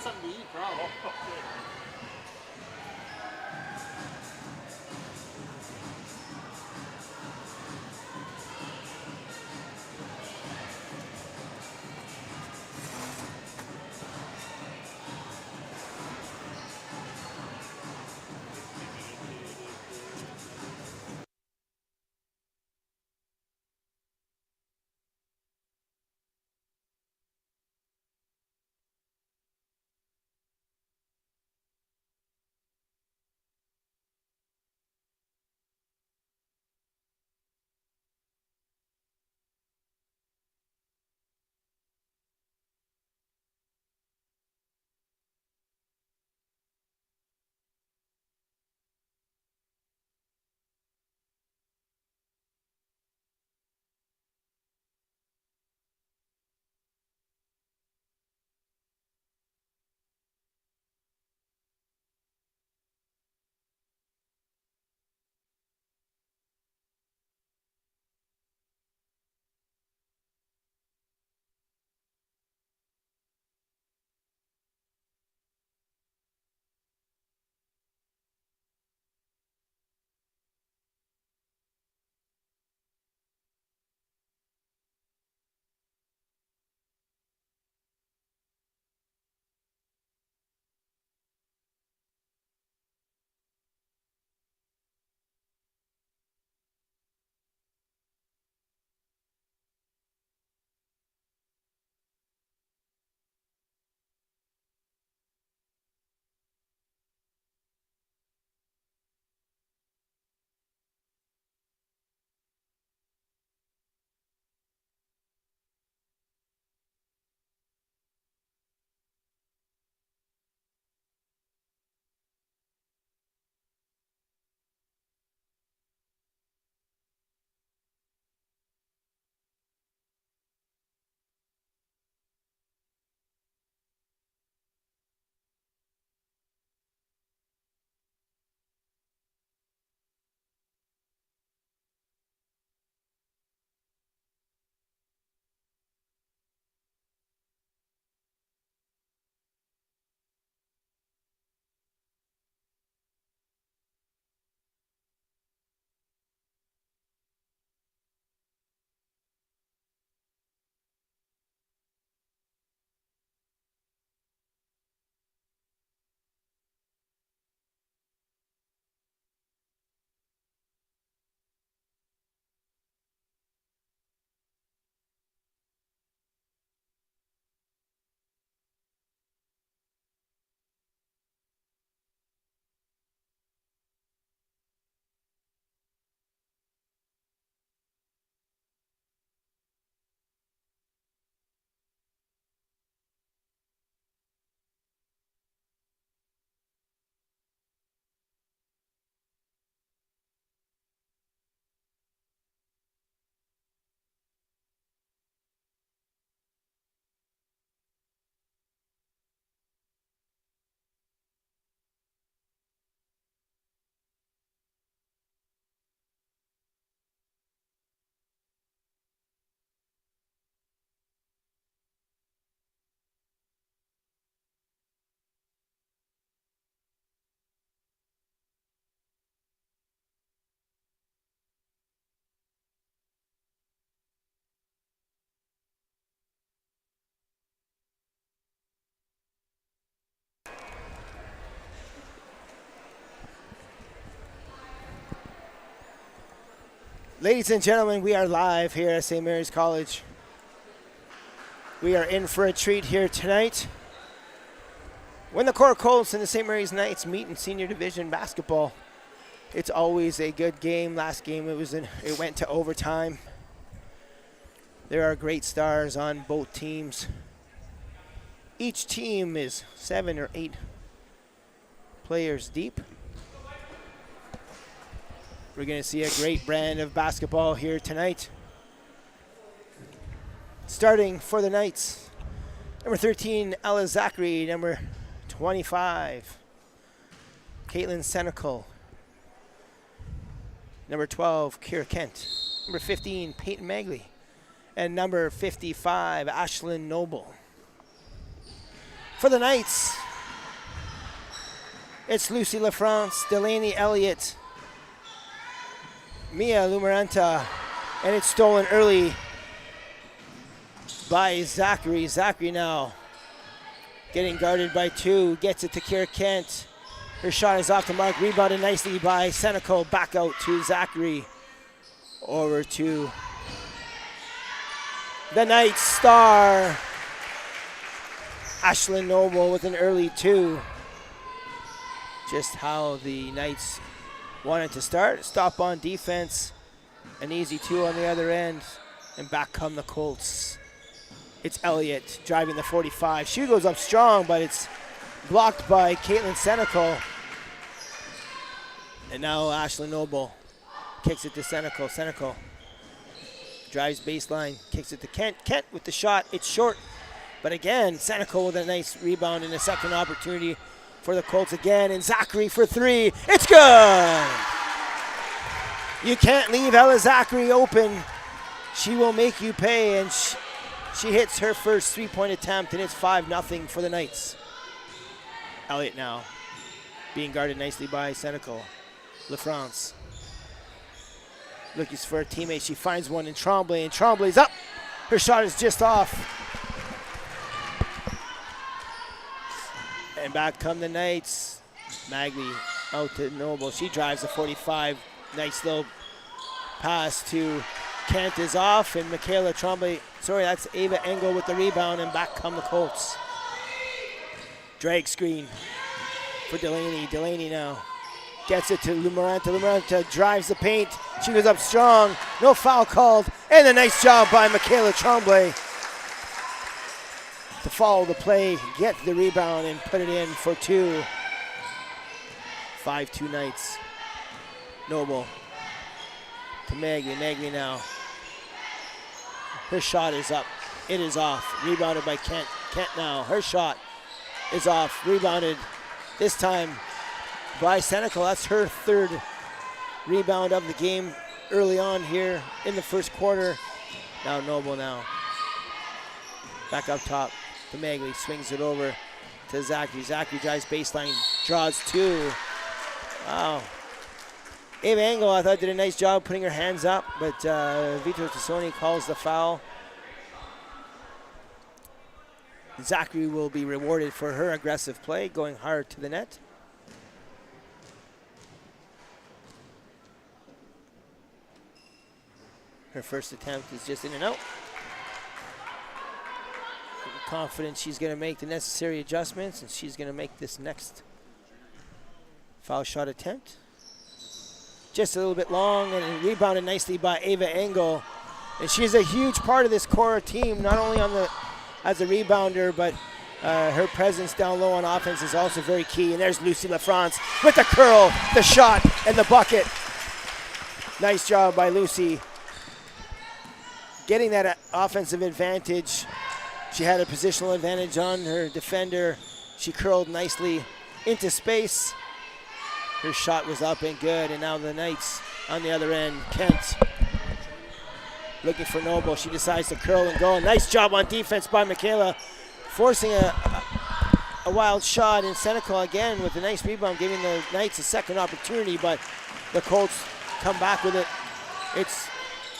something to eat, probably. Ladies and gentlemen, we are live here at St. Mary's College. We are in for a treat here tonight. When the Korah Colts and the St. Mary's Knights meet in Senior Division basketball, it's always a good game. Last game it went to overtime. There are great stars on both teams. Each team is 7 or 8 players deep. We're going to see a great brand of basketball here tonight. Starting for the Knights, number 13, Ella Zachary. Number 25, Caitlin Senecal. Number 12, Kira Kent. Number 15, Peyton Magley. And number 55, Ashlyn Noble. for the Knights. It's Lucy LaFrance, Delaney Elliott, Mia Lumaranta, and it's stolen early by Zachary. Zachary now getting guarded by two, gets it to Kira Kent. Her shot is off the mark, rebounded nicely by Senecal. Back out to Zachary. Over to the Knights star, Ashlyn Noble with an early two. Just how the Knights wanted to start. Stop on defense, an easy two on the other end, and back come the Colts. It's Elliott driving the 45. She goes up strong, but it's blocked by Caitlin Senecal. And now Ashlyn Noble kicks it to Senecal. Senecal drives baseline, kicks it to Kent. Kent with the shot, it's short. But again, Senecal with a nice rebound and a second opportunity for the Colts again. And Zachary for three, it's good! You can't leave Ella Zachary open. She will make you pay, and she hits her first three-point attempt, and it's 5-0 for the Knights. Elliott now being guarded nicely by Senecal. LaFrance looking for a teammate. She finds one in Tremblay, and Tremblay's up. Her shot is just off. And back come the Knights. Magley out to Noble. She drives the 45. Nice little pass to Kent is off, and Michaela Tremblay, sorry, that's Ava Engel with the rebound, and back come the Colts. Drag screen for Delaney. Delaney now gets it to Lumaranta. Lumaranta drives the paint. She goes up strong. No foul called. And a nice job by Michaela Tremblay to follow the play, get the rebound, and put it in for two. 5-2 Knights. Noble to Magley. Magley now. Her shot is up. It is off. Rebounded by Kent. Kent now. Her shot is off. Rebounded this time by Senecal. That's her third rebound of the game early on here in the first quarter. Now Noble now. Back up top to Magley. Swings it over to Zachary. Zachary drives baseline. Draws two. Wow. Ava Engel, I thought, did a nice job putting her hands up, but Vito Tassoni calls the foul. Zachary will be rewarded for her aggressive play, going hard to the net. Her first attempt is just in and out. I'm confident she's going to make the necessary adjustments, and she's going to make this next foul shot attempt. Just a little bit long, and rebounded nicely by Ava Engel. And she's a huge part of this Korah team, not only as a rebounder, but her presence down low on offense is also very key. And there's Lucy LaFrance with the curl, the shot, and the bucket. Nice job by Lucy getting that offensive advantage. She had a positional advantage on her defender. She curled nicely into space. Her shot was up and good, and now the Knights on the other end. Kent looking for Noble. She decides to curl and go. Nice job on defense by Michaela, forcing a wild shot. And Senecal again with a nice rebound, giving the Knights a second opportunity, but the Colts come back with it. It's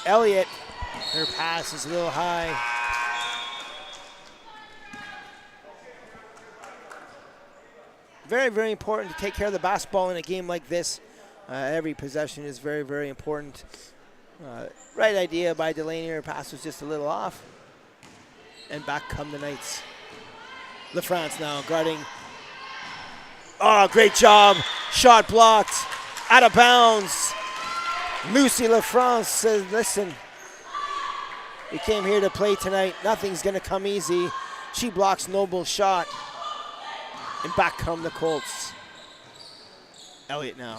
Elliott. Her pass is a little high. Very, very important to take care of the basketball in a game like this. Every possession is very, very important. Right idea by Delaney. Her pass was just a little off. And back come the Knights. LaFrance now guarding. Oh, great job. Shot blocked. Out of bounds. Lucy LaFrance says, listen, we came here to play tonight. Nothing's going to come easy. She blocks Noble's shot. And back come the Colts. Elliott now.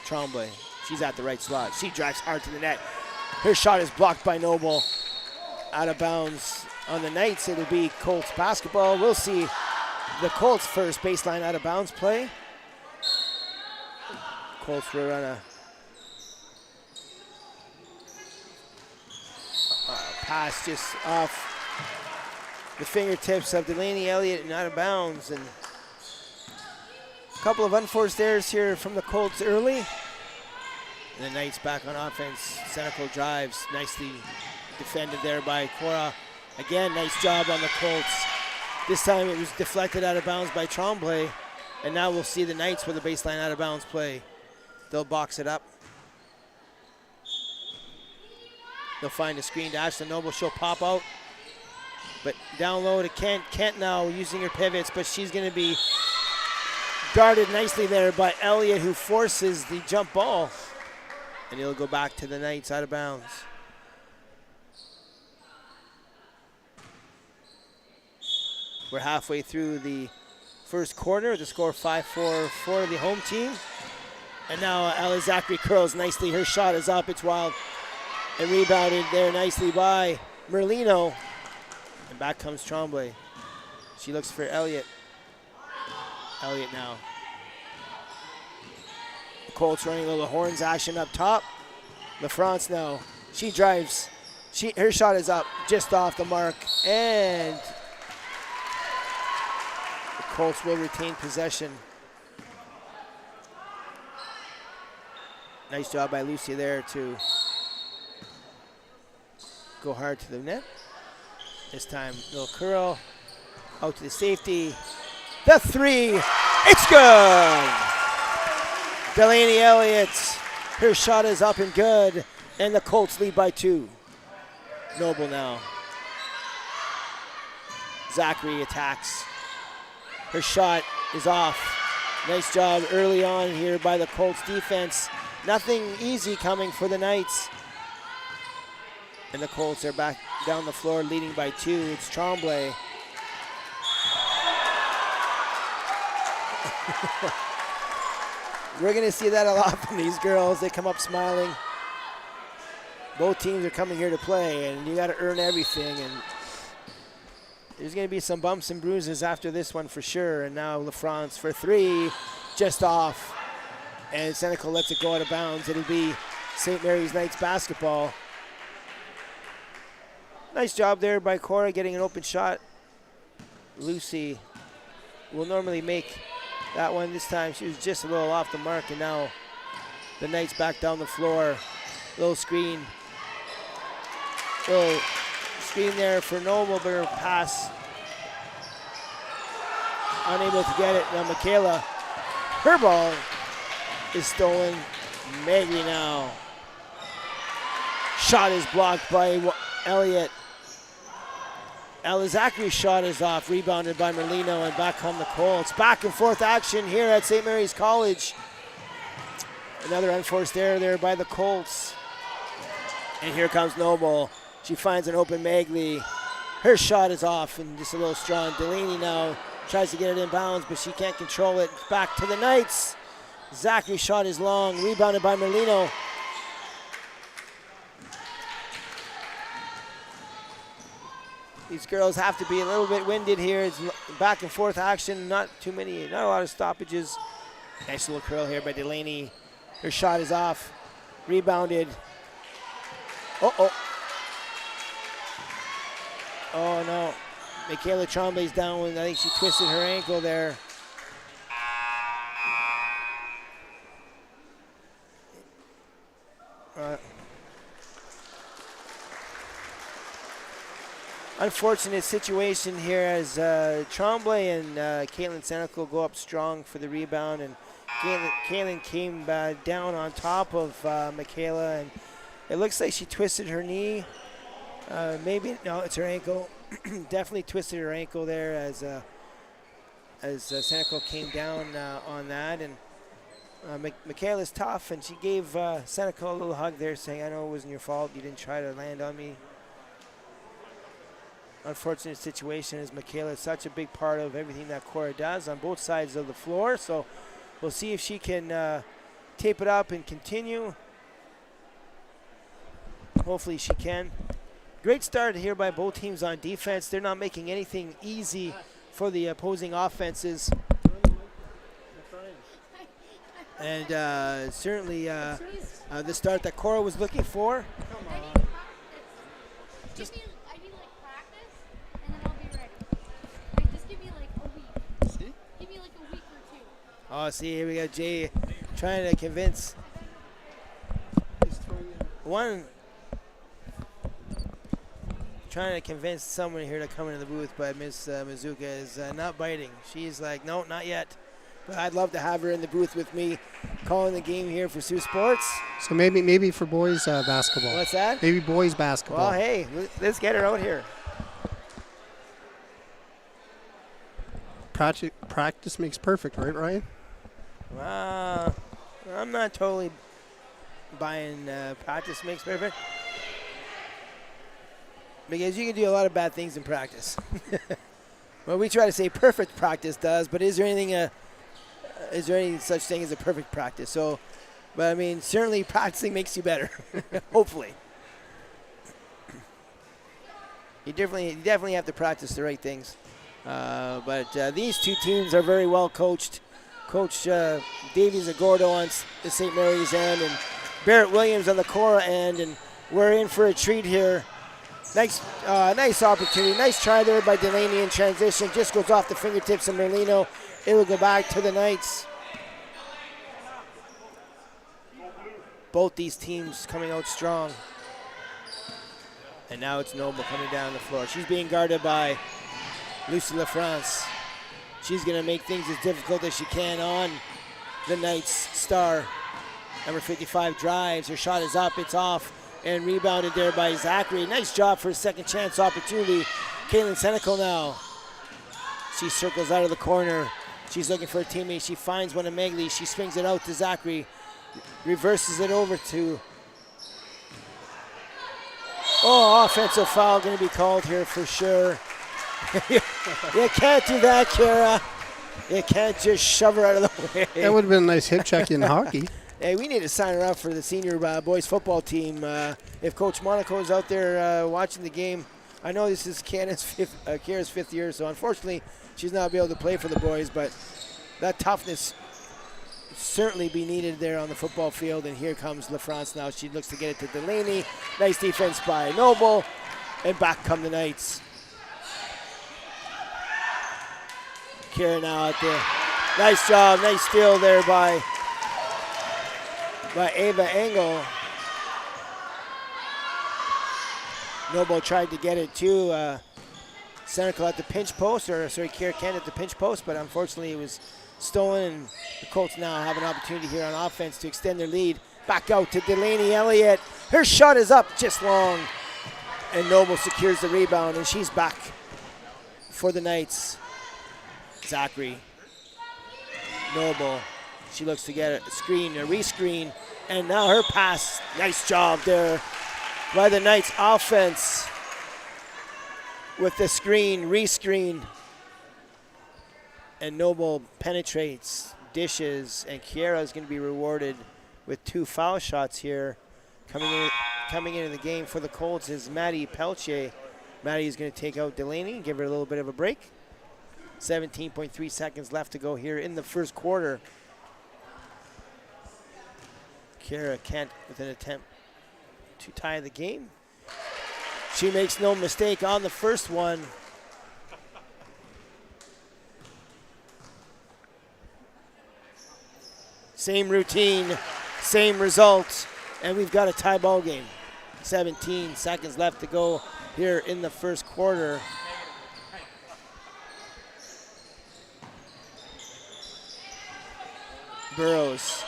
Tremblay. She's at the right slot. She drives hard to the net. Her shot is blocked by Noble. Out of bounds on the Knights. It'll be Colts basketball. We'll see the Colts first baseline out of bounds play. Colts will run a pass just off the fingertips of Delaney Elliott and out of bounds. And a couple of unforced errors here from the Colts early. And the Knights back on offense. Senecal drives, nicely defended there by Korah. Again, nice job on the Colts. This time it was deflected out of bounds by Tremblay. And now we'll see the Knights with a baseline out of bounds play. They'll box it up. They'll find a screen to Ashlyn Noble. She'll pop out. But down low to Kent. Kent now using her pivots, but she's going to be guarded nicely there by Elliott, who forces the jump ball. And he'll go back to the Knights out of bounds. We're halfway through the first quarter. The score 5-4 for the home team. And now Ella Zachary curls nicely. Her shot is up. It's wild. And rebounded there nicely by Merlino. And back comes Tremblay. She looks for Elliott. Elliott now. The Colts running a little horns action up top. LaFrance now. She drives. Her shot is up just off the mark. And the Colts will retain possession. Nice job by Lucy there to go hard to the net. This time, little curl out to the safety. The three, it's good. Delaney Elliott, her shot is up and good, and the Colts lead by 2. Noble now. Zachary attacks. Her shot is off. Nice job early on here by the Colts defense. Nothing easy coming for the Knights. And the Colts are back down the floor leading by 2. It's Tremblay. We're going to see that a lot from these girls. They come up smiling. Both teams are coming here to play, and you got to earn everything. And there's going to be some bumps and bruises after this one for sure. And now LaFrance for 3, just off. And Senecal lets it go out of bounds. It'll be St. Mary's Knights basketball. Nice job there by Korah getting an open shot. Lucy will normally make that one. This time she was just a little off the mark, and now the Knights back down the floor. Little screen. Little screen there for Noble, but her pass unable to get it. Now Michaela, her ball is stolen. Maggie now. Shot is blocked by Elliott. Ella Zachary's shot is off, rebounded by Merlino, and back come the Colts. Back and forth action here at St. Mary's College. Another unforced error there by the Colts. And here comes Noble. She finds an open Magley. Her shot is off and just a little strong. Delaney now tries to get it in bounds, but she can't control it. Back to the Knights. Zachary's shot is long, rebounded by Merlino. These girls have to be a little bit winded here. It's back and forth action, not a lot of stoppages. Nice little curl here by Delaney. Her shot is off, rebounded. Oh no, Michaela Tremblay's down. I think she twisted her ankle there. Unfortunate situation here as Tremblay and Caitlin Senecal go up strong for the rebound, and Caitlin came down on top of Michaela, and it looks like she twisted her knee. Maybe, no, it's her ankle. Definitely twisted her ankle there as Senecal came down on that, and Michaela's tough, and she gave Senecal a little hug there saying, I know it wasn't your fault, you didn't try to land on me. Unfortunate situation as Michaela is such a big part of everything that Korah does on both sides of the floor. So we'll see if she can tape it up and continue. Hopefully she can. Great start here by both teams on defense. They're not making anything easy for the opposing offenses. And certainly the start that Korah was looking for. Just Oh, see, here we got Jay trying to convince trying to convince someone here to come into the booth, but Miss Mizuka is not biting. She's like, no, not yet. But I'd love to have her in the booth with me, calling the game here for Sault Sports. So maybe for boys basketball. What's that? Maybe boys basketball. Well, hey, let's get her out here. Practice makes perfect, right, Ryan? I'm not totally buying practice makes perfect. Because you can do a lot of bad things in practice. Well, we try to say perfect practice does, but is there any such thing as a perfect practice? So, but I mean, certainly practicing makes you better. Hopefully. You definitely have to practice the right things. But these two teams are very well coached. Coach Davey Zagordo on the St. Mary's end and Barrett Williams on the Korah end, and we're in for a treat here. Nice opportunity. Nice try there by Delaney in transition. Just goes off the fingertips of Merlino. It will go back to the Knights. Both these teams coming out strong. And now it's Noble coming down the floor. She's being guarded by Lucy LaFrance. She's going to make things as difficult as she can on the Knights star. Number 55 drives. Her shot is up. It's off. And rebounded there by Zachary. Nice job for a second chance opportunity. Caitlin Senecal now. She circles out of the corner. She's looking for a teammate. She finds one of Megley. She swings it out to Zachary. Reverses it over to... Oh, offensive foul going to be called here for sure. You can't do that, Kara. You can't just shove her out of the way. That would have been a nice hip check in hockey. Hey, we need to sign her up for the senior boys football team. If Coach Monaco is out there watching the game, I know this is Kara's fifth year, so unfortunately she's not be able to play for the boys, but that toughness certainly be needed there on the football field. And here comes LaFrance now. She looks to get it to Delaney. Nice defense by Noble, and back come the Knights. Kara now out there. Nice job, nice steal there by Ava Engel. Noble tried to get it to Senecal at the pinch post, Kara Kent at the pinch post, but unfortunately it was stolen, and the Colts now have an opportunity here on offense to extend their lead. Back out to Delaney Elliott. Her shot is up just long, and Noble secures the rebound, and she's back for the Knights. Zachary. Noble. She looks to get a screen, a rescreen, and now her pass. Nice job there by the Knights offense with the screen, rescreen. And Noble penetrates, dishes, and Kiera is going to be rewarded with 2 foul shots here. Coming into the game for the Colts is Maddie Pelche. Maddie is going to take out Delaney and give her a little bit of a break. 17.3 seconds left to go here in the first quarter. Kara Kent with an attempt to tie the game. She makes no mistake on the first one. Same routine, same result, and we've got a tie ball game. 17 seconds left to go here in the first quarter. Burrows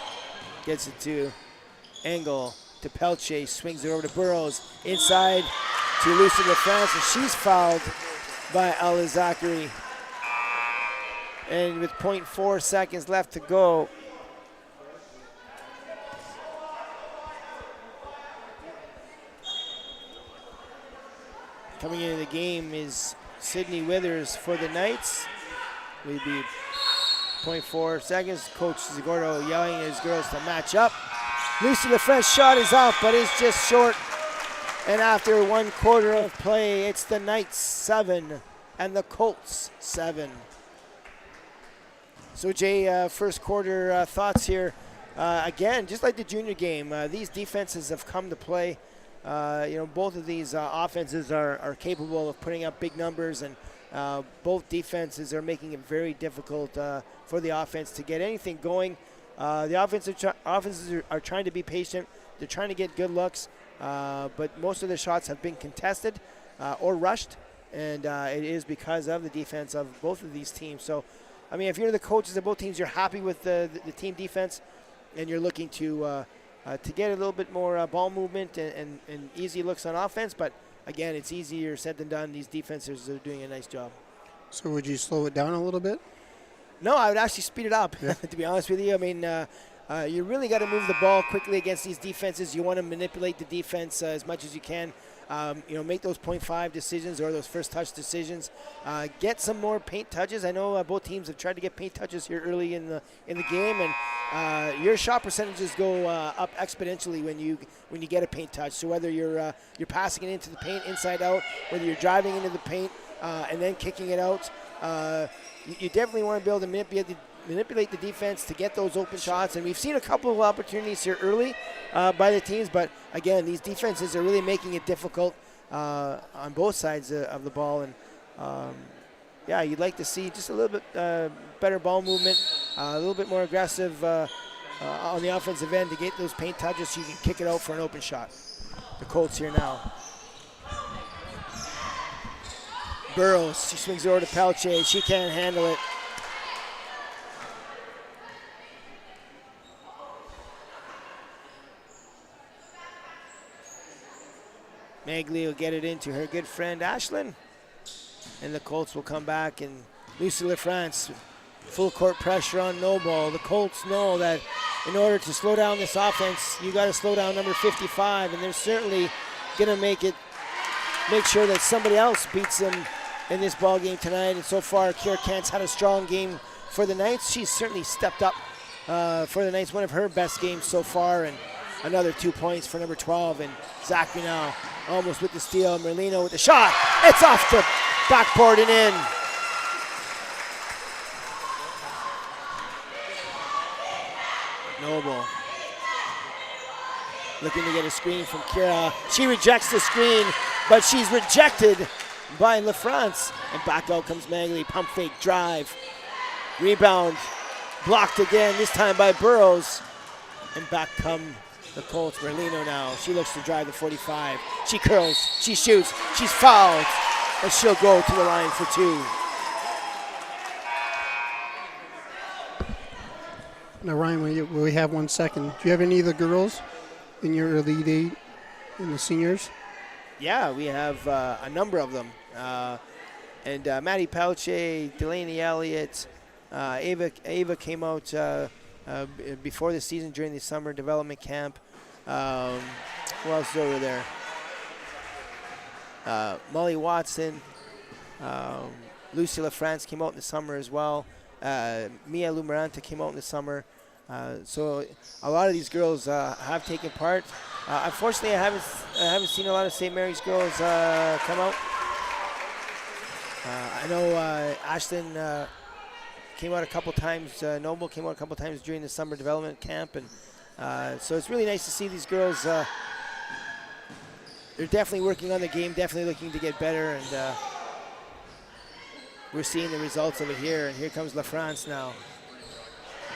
gets it to Engel, to Pelche, swings it over to Burrows, inside to Lucy LaFrance, and she's fouled by Ella Zachary. And with 0.4 seconds left to go, coming into the game is Sydney Withers for the Knights. We'd be 0.4 seconds. Coach Zagordo yelling at his girls to match up. Lucy LaFrance shot is up, but it's just short. And after 1 quarter of play, it's the Knights 7 and the Colts 7. So Jay, first quarter thoughts here. Again, just like the junior game, these defenses have come to play. Both of these offenses are capable of putting up big numbers, and both defenses are making it very difficult for the offense to get anything going. The offenses are trying to be patient. They're trying to get good looks, but most of the shots have been contested or rushed, and it is because of the defense of both of these teams. So, I mean, if you're the coaches of both teams, you're happy with the team defense, and you're looking to get a little bit more ball movement and easy looks on offense. But again, it's easier said than done. These defenses are doing a nice job. So would you slow it down a little bit? No, I would actually speed it up, Yeah. to be honest with you. I mean, you really got to move the ball quickly against these defenses. You want to manipulate the defense as much as you can. Make those 0.5 decisions or those first touch decisions. Get some more paint touches. I know both teams have tried to get paint touches here early in the game, and your shot percentages go up exponentially when you get a paint touch. So whether you're passing it into the paint inside out, whether you're driving into the paint and then kicking it out, you definitely want to be able to manipulate the defense to get those open shots. And we've seen a couple of opportunities here early by the teams, but again, these defenses are really making it difficult on both sides of the ball. And you'd like to see just a little bit better ball movement, a little bit more aggressive on the offensive end to get those paint touches so you can kick it out for an open shot. The Colts here now. Burrows, she swings it over to Pelche. She can't handle it. Magley will get it into her good friend Ashlyn. And the Colts will come back, and Lucy LaFrance, full court pressure on Noble. The Colts know that in order to slow down this offense, you got to slow down number 55, and they're certainly going to make sure that somebody else beats them in this ball game tonight. And so far, Kira Kent's had a strong game for the Knights. She's certainly stepped up for the Knights, one of her best games so far, and another 2 points for number 12. And Zachary now almost with the steal. Merlino with the shot. It's off the backboard and in. Noble looking to get a screen from Kira. She rejects the screen, but she's rejected by LaFrance. And back out comes Magley. Pump fake drive. Rebound blocked again, this time by Burrows. And back come the Colts. Merlino now. She looks to drive the 45. She curls. She shoots. She's fouled. And she'll go to the line for two. Now, Ryan, we have 1 second. Do you have any of the girls in your Elite Eight in the seniors? Yeah, we have a number of them. Maddie Pelche, Delaney Elliott, Ava came out before the season during the summer development camp. Who else is over there? Molly Watson, Lucy LaFrance came out in the summer as well. Mia Lumeranta came out in the summer. So a lot of these girls have taken part. Unfortunately, I haven't seen a lot of St. Mary's girls come out. I know Ashton came out a couple times. Noble came out a couple times during the summer development camp, and so it's really nice to see these girls. They're definitely working on the game, definitely looking to get better, and we're seeing the results of it here. And here comes LaFrance now.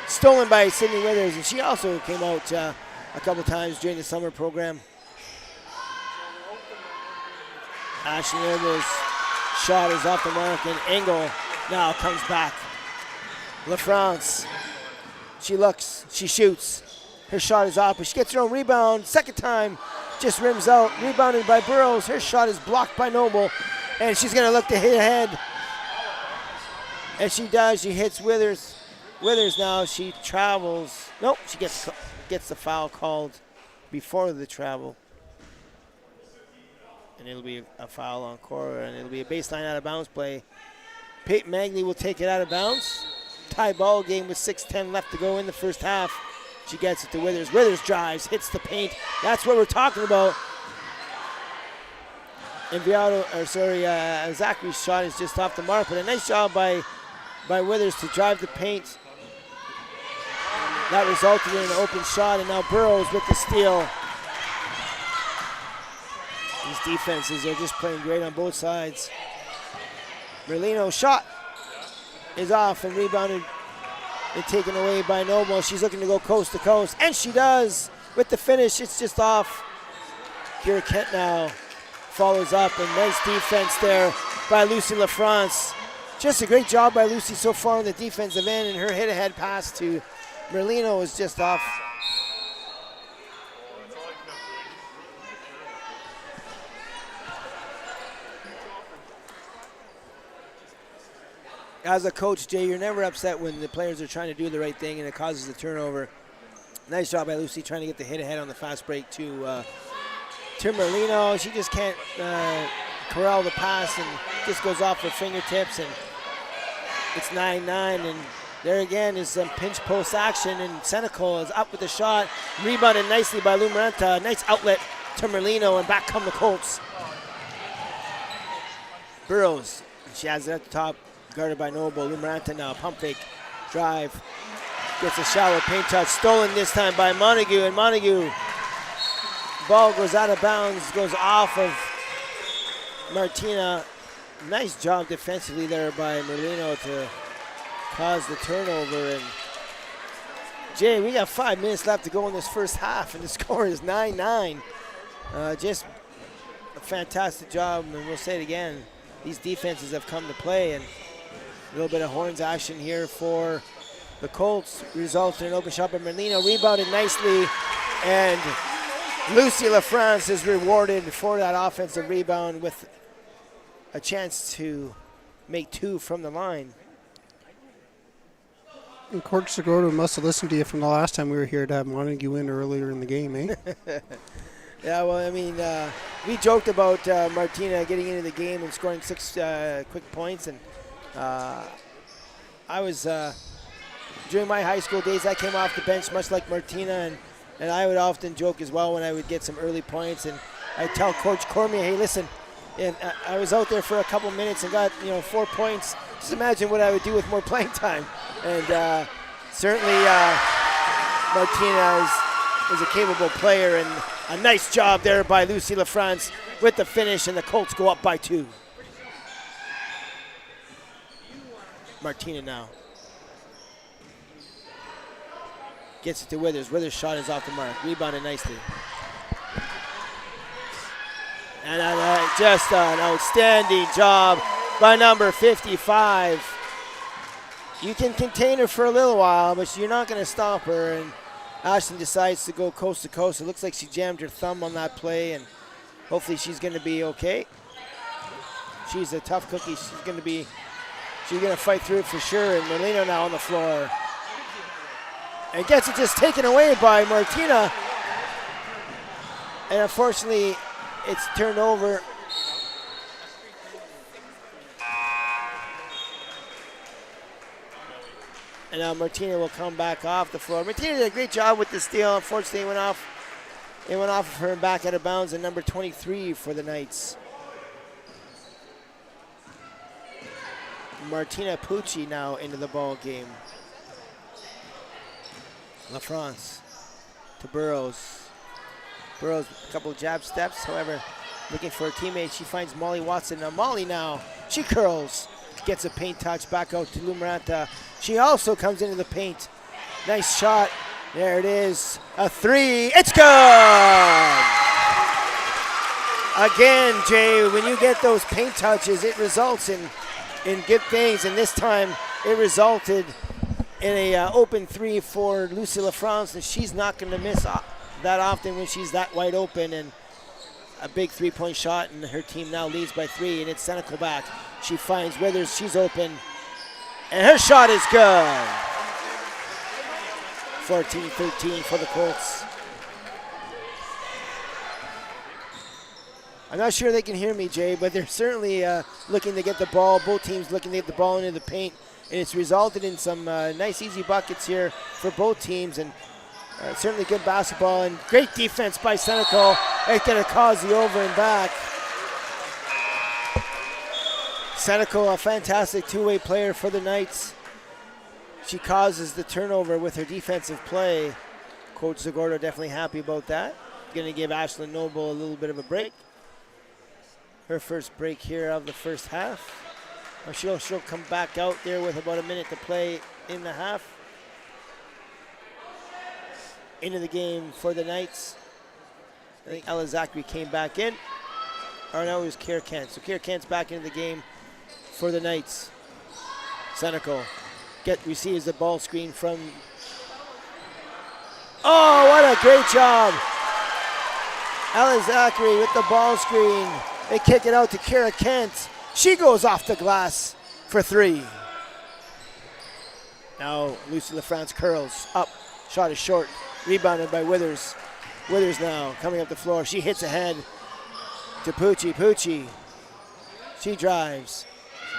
Stolen by Sydney Withers, and she also came out a couple times during the summer program. Ashley Noble's shot is off the mark, and Engel now comes back. LaFrance, she looks, she shoots. Her shot is off, but she gets her own rebound. Second time, just rims out. Rebounded by Burrows. Her shot is blocked by Noble, and she's going to look to hit ahead. And she does. She hits Withers. Withers now, she travels. Nope, she gets the foul called before the travel. And it'll be a foul on Korah, and it'll be a baseline out of bounds play. Peyton Magley will take it out of bounds. Tie ball game with 6:10 left to go in the first half. She gets it to Withers. Withers drives, hits the paint. That's what we're talking about. And Zachary's shot is just off the mark, but a nice job by Withers to drive the paint. That resulted in an open shot, and now Burrows with the steal. These defenses are just playing great on both sides. Merlino shot is off and rebounded and taken away by Noble. She's looking to go coast to coast, and she does with the finish. It's just off. Kira Kent now follows up, and nice defense there by Lucy LaFrance. Just a great job by Lucy so far on the defensive end, and her hit-ahead pass to Merlino is just off. As a coach, Jay, you're never upset when the players are trying to do the right thing and it causes a turnover. Nice job by Lucy trying to get the hit ahead on the fast break to Merlino. She just can't corral the pass and just goes off her fingertips, and it's 9-9. And there again is some pinch post action, and Senecal is up with the shot. Rebounded nicely by Lou Maranta. Nice outlet to Merlino, and back come the Colts. Burrows, she has it at the top. Guarded by Noble. Lou Maranta now, pump fake, drive, gets a shallow paint touch, stolen this time by Montague, and Montague, ball goes out of bounds, goes off of Martina. Nice job defensively there by Merlino to cause the turnover. And Jay, we got 5 minutes left to go in this first half, and the score is 9-9. Just a fantastic job, and we'll say it again, these defenses have come to play, and a little bit of horns action here for the Colts. Results in an open shot by Merlino. Rebounded nicely, and Lucy LaFrance is rewarded for that offensive rebound with a chance to make 2 from the line. And Coach Segura must have listened to you from the last time we were here to have Montague in earlier in the game, eh? Yeah, well, I mean, we joked about Martina getting into the game and scoring 6 quick points, and I was, during my high school days, I came off the bench much like Martina, and I would often joke as well when I would get some early points, and I'd tell Coach Cormier, hey, listen, if I was out there for a couple minutes and got 4 points, just imagine what I would do with more playing time. And certainly Martina is a capable player, and a nice job there by Lucy LaFrance with the finish, and the Colts go up by 2. Martina now gets it to Withers. Withers' shot is off the mark. Rebounded nicely. And just an outstanding job by number 55. You can contain her for a little while, but you're not going to stop her. And Ashton decides to go coast to coast. It looks like she jammed her thumb on that play, and hopefully she's going to be okay. She's a tough cookie. She's going to fight through it for sure. And Merlino now on the floor. And gets it just taken away by Martina. And unfortunately, it's turned over. And now Martina will come back off the floor. Martina did a great job with the steal. Unfortunately, it went off of her and back out of bounds at number 23 for the Knights. Martina Pucci now into the ball game. LaFrance to Burrows. Burrows, a couple of jab steps, however, looking for a teammate. She finds Molly Watson. Now Molly now, she curls, gets a paint touch back out to Lou Maranta. She also comes into the paint. Nice shot. There it is. A 3. It's good! Again, Jay, when you get those paint touches, it results in good things, and this time it resulted in a open 3 for Lucy LaFrance, and she's not going to miss that often when she's that wide open, and a big 3-point shot, and her team now leads by 3, and it's Senecal back. She finds Withers, she's open, and her shot is good. 14-13 for the Colts. I'm not sure they can hear me, Jay, but they're certainly looking to get the ball. Both teams looking to get the ball into the paint, and it's resulted in some nice, easy buckets here for both teams, and certainly good basketball and great defense by Senecal. It's going to cause the over and back. Senecal, a fantastic two-way player for the Knights. She causes the turnover with her defensive play. Coach Zagordo definitely happy about that. Going to give Ashlyn Noble a little bit of a break. Her first break here of the first half. She'll come back out there with about a minute to play in the half. Into the game for the Knights. I think Ella Zachary came back in. Or no, it was Korah Kent. So Korah Kent's back into the game for the Knights. Senecal receives the ball screen from... Oh, what a great job. Ella Zachary with the ball screen. They kick it out to Korah Kent. She goes off the glass for 3. Now Lucy LaFrance curls up. Shot is short. Rebounded by Withers. Withers now coming up the floor. She hits ahead to Pucci. Pucci. She drives.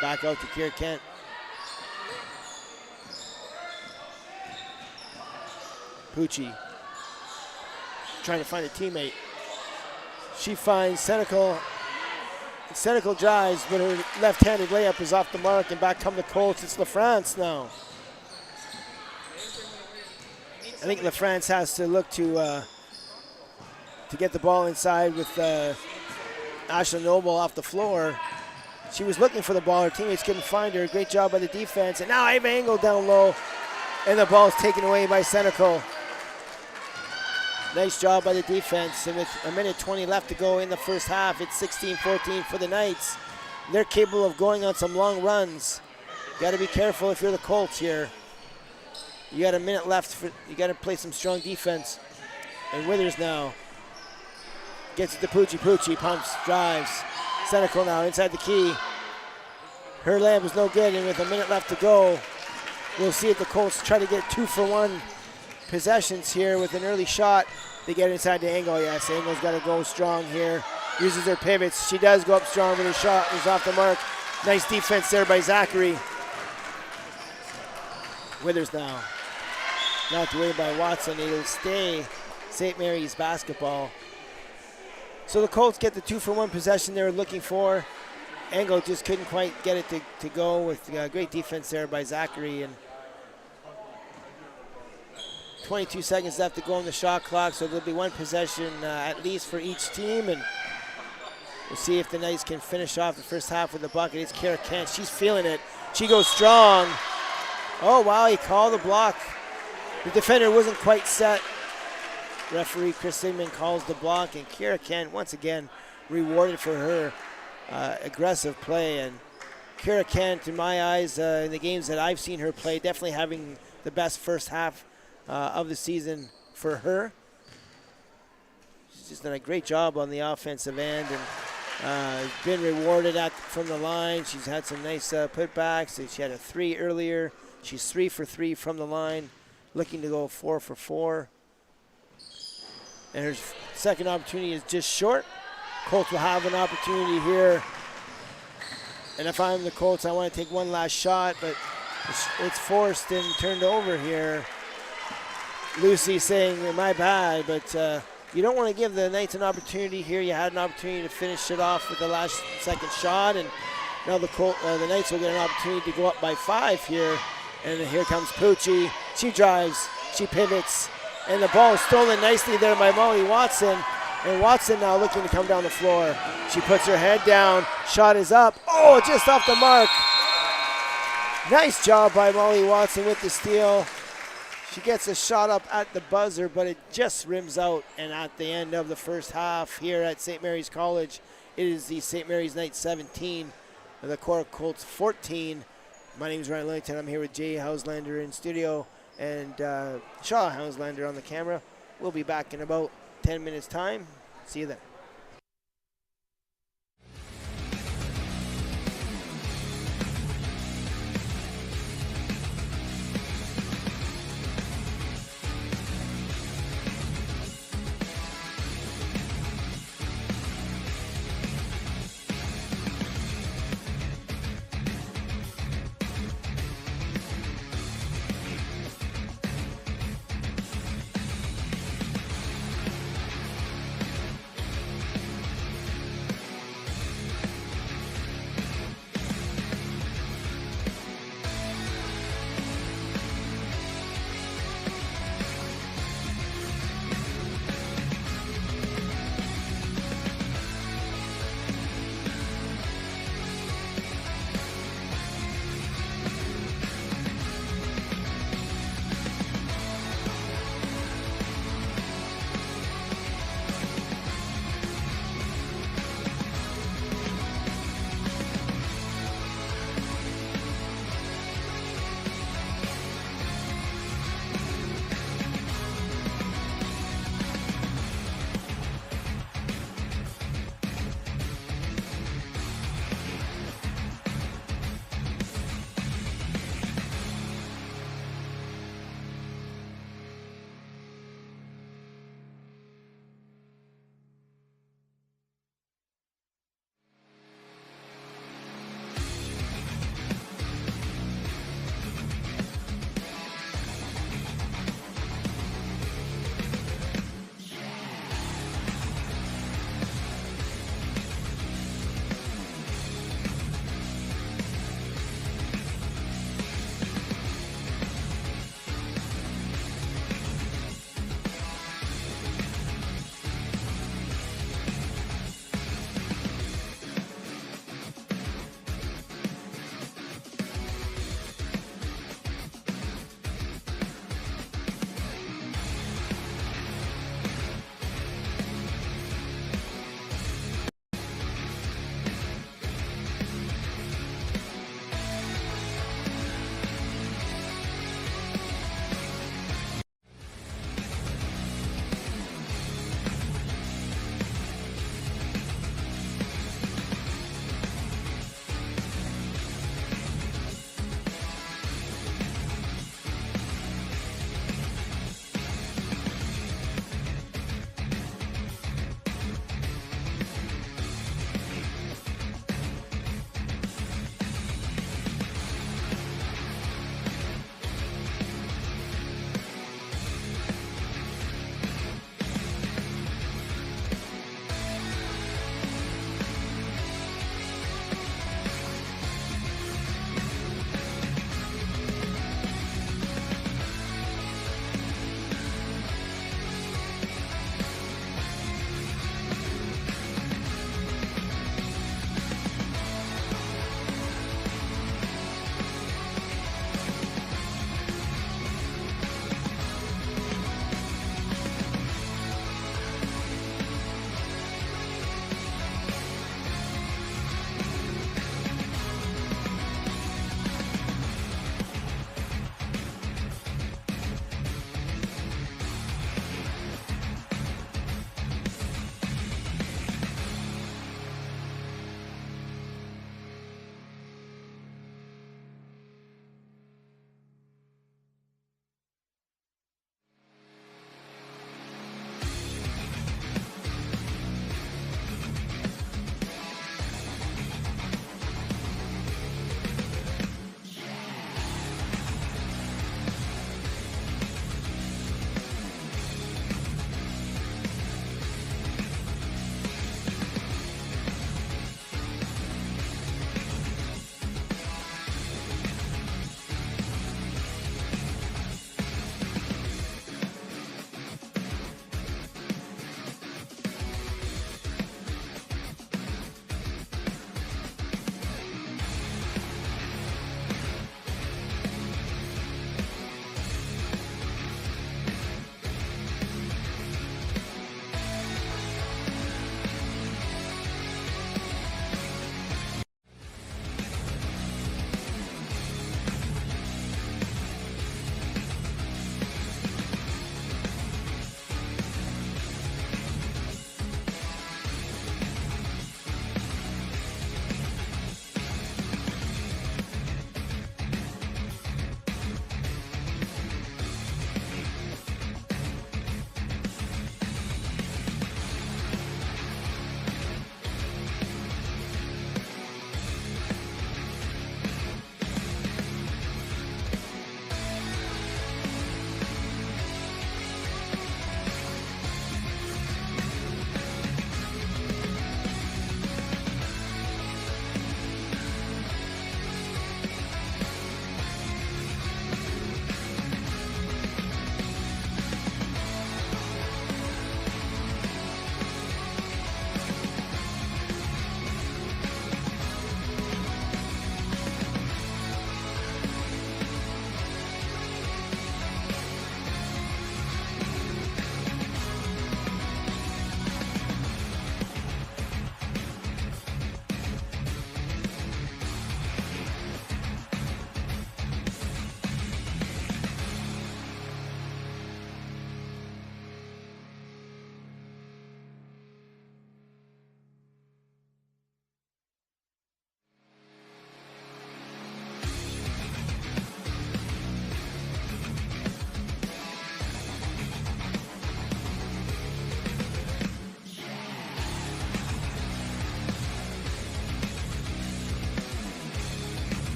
Back out to Korah Kent. Pucci trying to find a teammate. She finds Senecal. Senecal drives, but her left-handed layup is off the mark, and back come the Colts. It's LaFrance now. I think LaFrance has to look to get the ball inside with Ashlyn Noble off the floor. She was looking for the ball. Her teammates couldn't find her. Great job by the defense. And now Ava Engel down low, and the ball's taken away by Senecal. Nice job by the defense, and with a minute 20 left to go in the first half, it's 16-14 for the Knights. They're capable of going on some long runs. You got to be careful if you're the Colts here. You got a minute left. You got to play some strong defense. And Withers now gets it to Pucci. Pucci pumps, drives. Senecal now inside the key. Her layup is no good, and with a minute left to go, we'll see if the Colts try to get 2-for-1 possessions here with an early shot. They get inside to Engel. Yes, Engel's got to go strong here. Uses her pivots. She does go up strong, but her shot is off the mark. Nice defense there by Zachary. Withers now. Knocked away by Watson. It'll stay St. Mary's basketball. So the Colts get the 2-for-1 possession they were looking for. Engel just couldn't quite get it to go with great defense there by Zachary. And 22 seconds left to go on the shot clock, so there'll be one possession at least for each team, and we'll see if the Knights can finish off the first half with the bucket. It's Korah Kent. She's feeling it. She goes strong. Oh, wow, he called the block. The defender wasn't quite set. Referee Chris Sigmund calls the block, and Korah Kent, once again, rewarded for her aggressive play. And Korah Kent, in my eyes, in the games that I've seen her play, definitely having the best first half of the season for her. She's just done a great job on the offensive end, and been rewarded from the line. She's had some nice putbacks. She had a 3 earlier. She's 3 for 3 from the line, looking to go 4 for 4. And her second opportunity is just short. Colts will have an opportunity here. And if I'm the Colts, I want to take one last shot, but it's forced and turned over here. Lucy saying, my bad, but you don't want to give the Knights an opportunity here. You had an opportunity to finish it off with the last second shot, and now the Knights will get an opportunity to go up by 5 here. And here comes Pucci. She drives, she pivots, and the ball is stolen nicely there by Molly Watson. And Watson now looking to come down the floor. She puts her head down, shot is up. Oh, just off the mark. Nice job by Molly Watson with the steal. She gets a shot up at the buzzer, but it just rims out. And at the end of the first half here at St. Mary's College, it is the St. Mary's Knights 17 and the Korah Colts 14. My name is Ryan Lillington. I'm here with Jay Hauslander in studio and Shaw Hauslander on the camera. We'll be back in about 10 minutes time. See you then.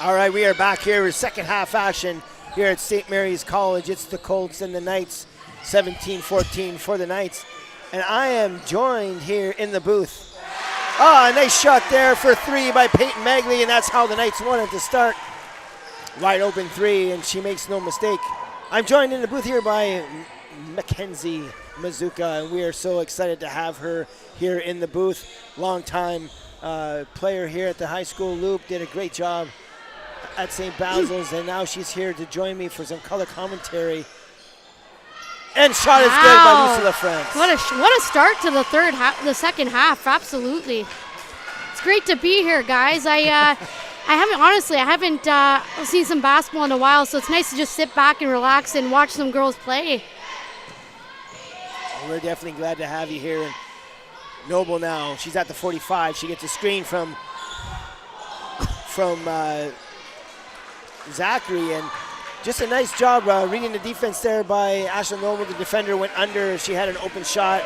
All right, we are back here with second half action here at St. Mary's College. It's the Colts and the Knights, 17-14 for the Knights. And I am joined here in the booth. Oh, a nice shot there for three by Peyton Magley, and that's how the Knights wanted to start. Wide open three, and she makes no mistake. I'm joined in the booth here by Mackenzie Mazuka, and we are so excited to have her here in the booth. Long-time player here at the high school loop, did a great job at St. Basil's, and now she's here to join me for some color commentary. And shot is good by Lucy LaFrance. What a start to the second half. Absolutely, it's great to be here, guys. I haven't seen some basketball in a while, so it's nice to just sit back and relax and watch some girls play. Well, we're definitely glad to have you here. And Noble now, she's at the 45. She gets a screen from Zachary, and just a nice job reading the defense there by Ashley Noble. The defender went under. She had an open shot.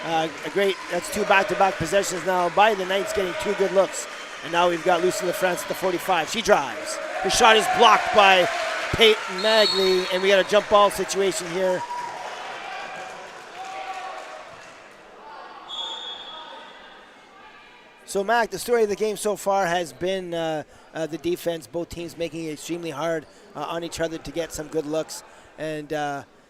That's two back-to-back possessions now by the Knights, getting two good looks. And now we've got Lucy LaFrance at the 45. She drives. Her shot is blocked by Peyton Magley, and we got a jump ball situation here. So, Mac, the story of the game so far has been the defense, both teams making it extremely hard on each other to get some good looks. And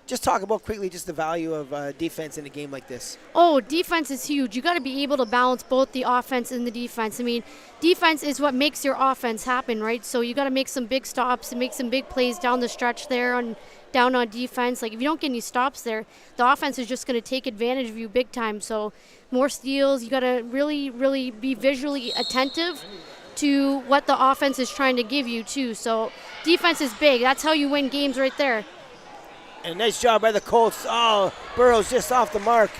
just talk about quickly just the value of defense in a game like this. Oh, defense is huge. You got to be able to balance both the offense and the defense. I mean, defense is what makes your offense happen, right? So you got to make some big stops and make some big plays down the stretch there down on defense. Like, if you don't get any stops there, the offense is just going to take advantage of you big time. So more steals. You got to really, really be visually attentive to what the offense is trying to give you too. So defense is big. That's how you win games right there. And nice job by the Colts. Oh, Burrows just off the mark.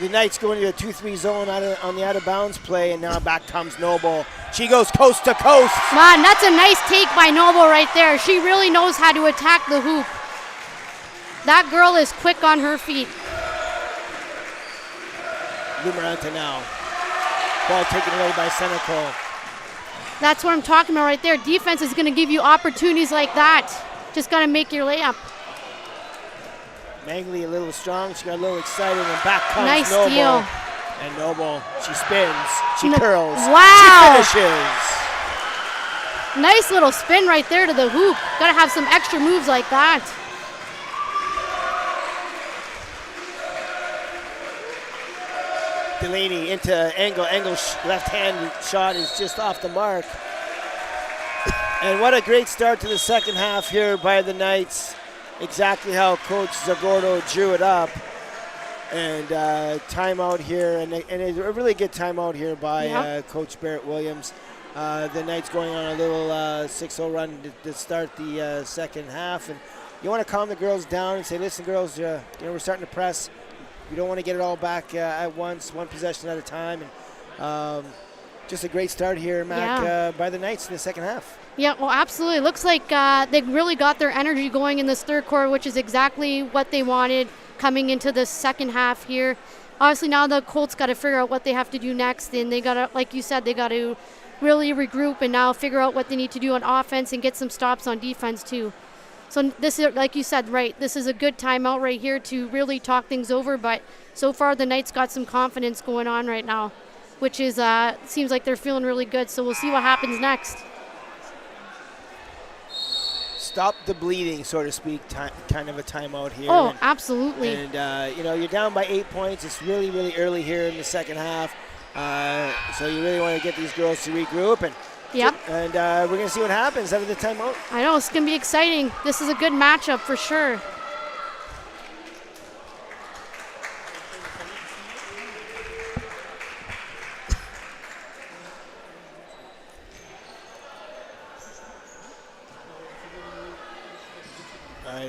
The Knights go into a 2-3 zone on the out-of-bounds play, and now back comes Noble. She goes coast to coast. Man, that's a nice take by Noble right there. She really knows how to attack the hoop. That girl is quick on her feet. Lumaranta now. Ball taken away by Senecal. That's what I'm talking about right there. Defense is going to give you opportunities like that. Just got to make your layup. Magley a little strong. She got a little excited, and back comes nice Noble. Steal. And Noble, she spins, she curls, wow. she finishes. Nice little spin right there to the hoop. Got to have some extra moves like that. Delaney into Angle. Angle's left-hand shot is just off the mark. And what a great start to the second half here by the Knights. Exactly how Coach Zagordo drew it up. And timeout here, and a really good timeout here by Coach Barrett Williams. The Knights going on a little 6-0 run to start the second half. And you want to calm the girls down and say, listen, girls, we're starting to press. You don't want to get it all back at once, one possession at a time. And just a great start here, Mac, by the Knights in the second half. Yeah, well, absolutely. Looks like they really got their energy going in this third quarter, which is exactly what they wanted coming into the second half here. Obviously, now the Colts got to figure out what they have to do next, and they got to, like you said, they got to really regroup and now figure out what they need to do on offense and get some stops on defense too. So this is, like you said, right, this is a good timeout right here to really talk things over, but so far the Knights got some confidence going on right now, which is seems like they're feeling really good, so we'll see what happens next. Stop the bleeding, so to speak, kind of a timeout here. Oh, absolutely. And, you're down by 8 points. It's really, really early here in the second half. So you really want to get these girls to regroup. And we're going to see what happens out of the timeout. I know, it's going to be exciting. This is a good matchup for sure.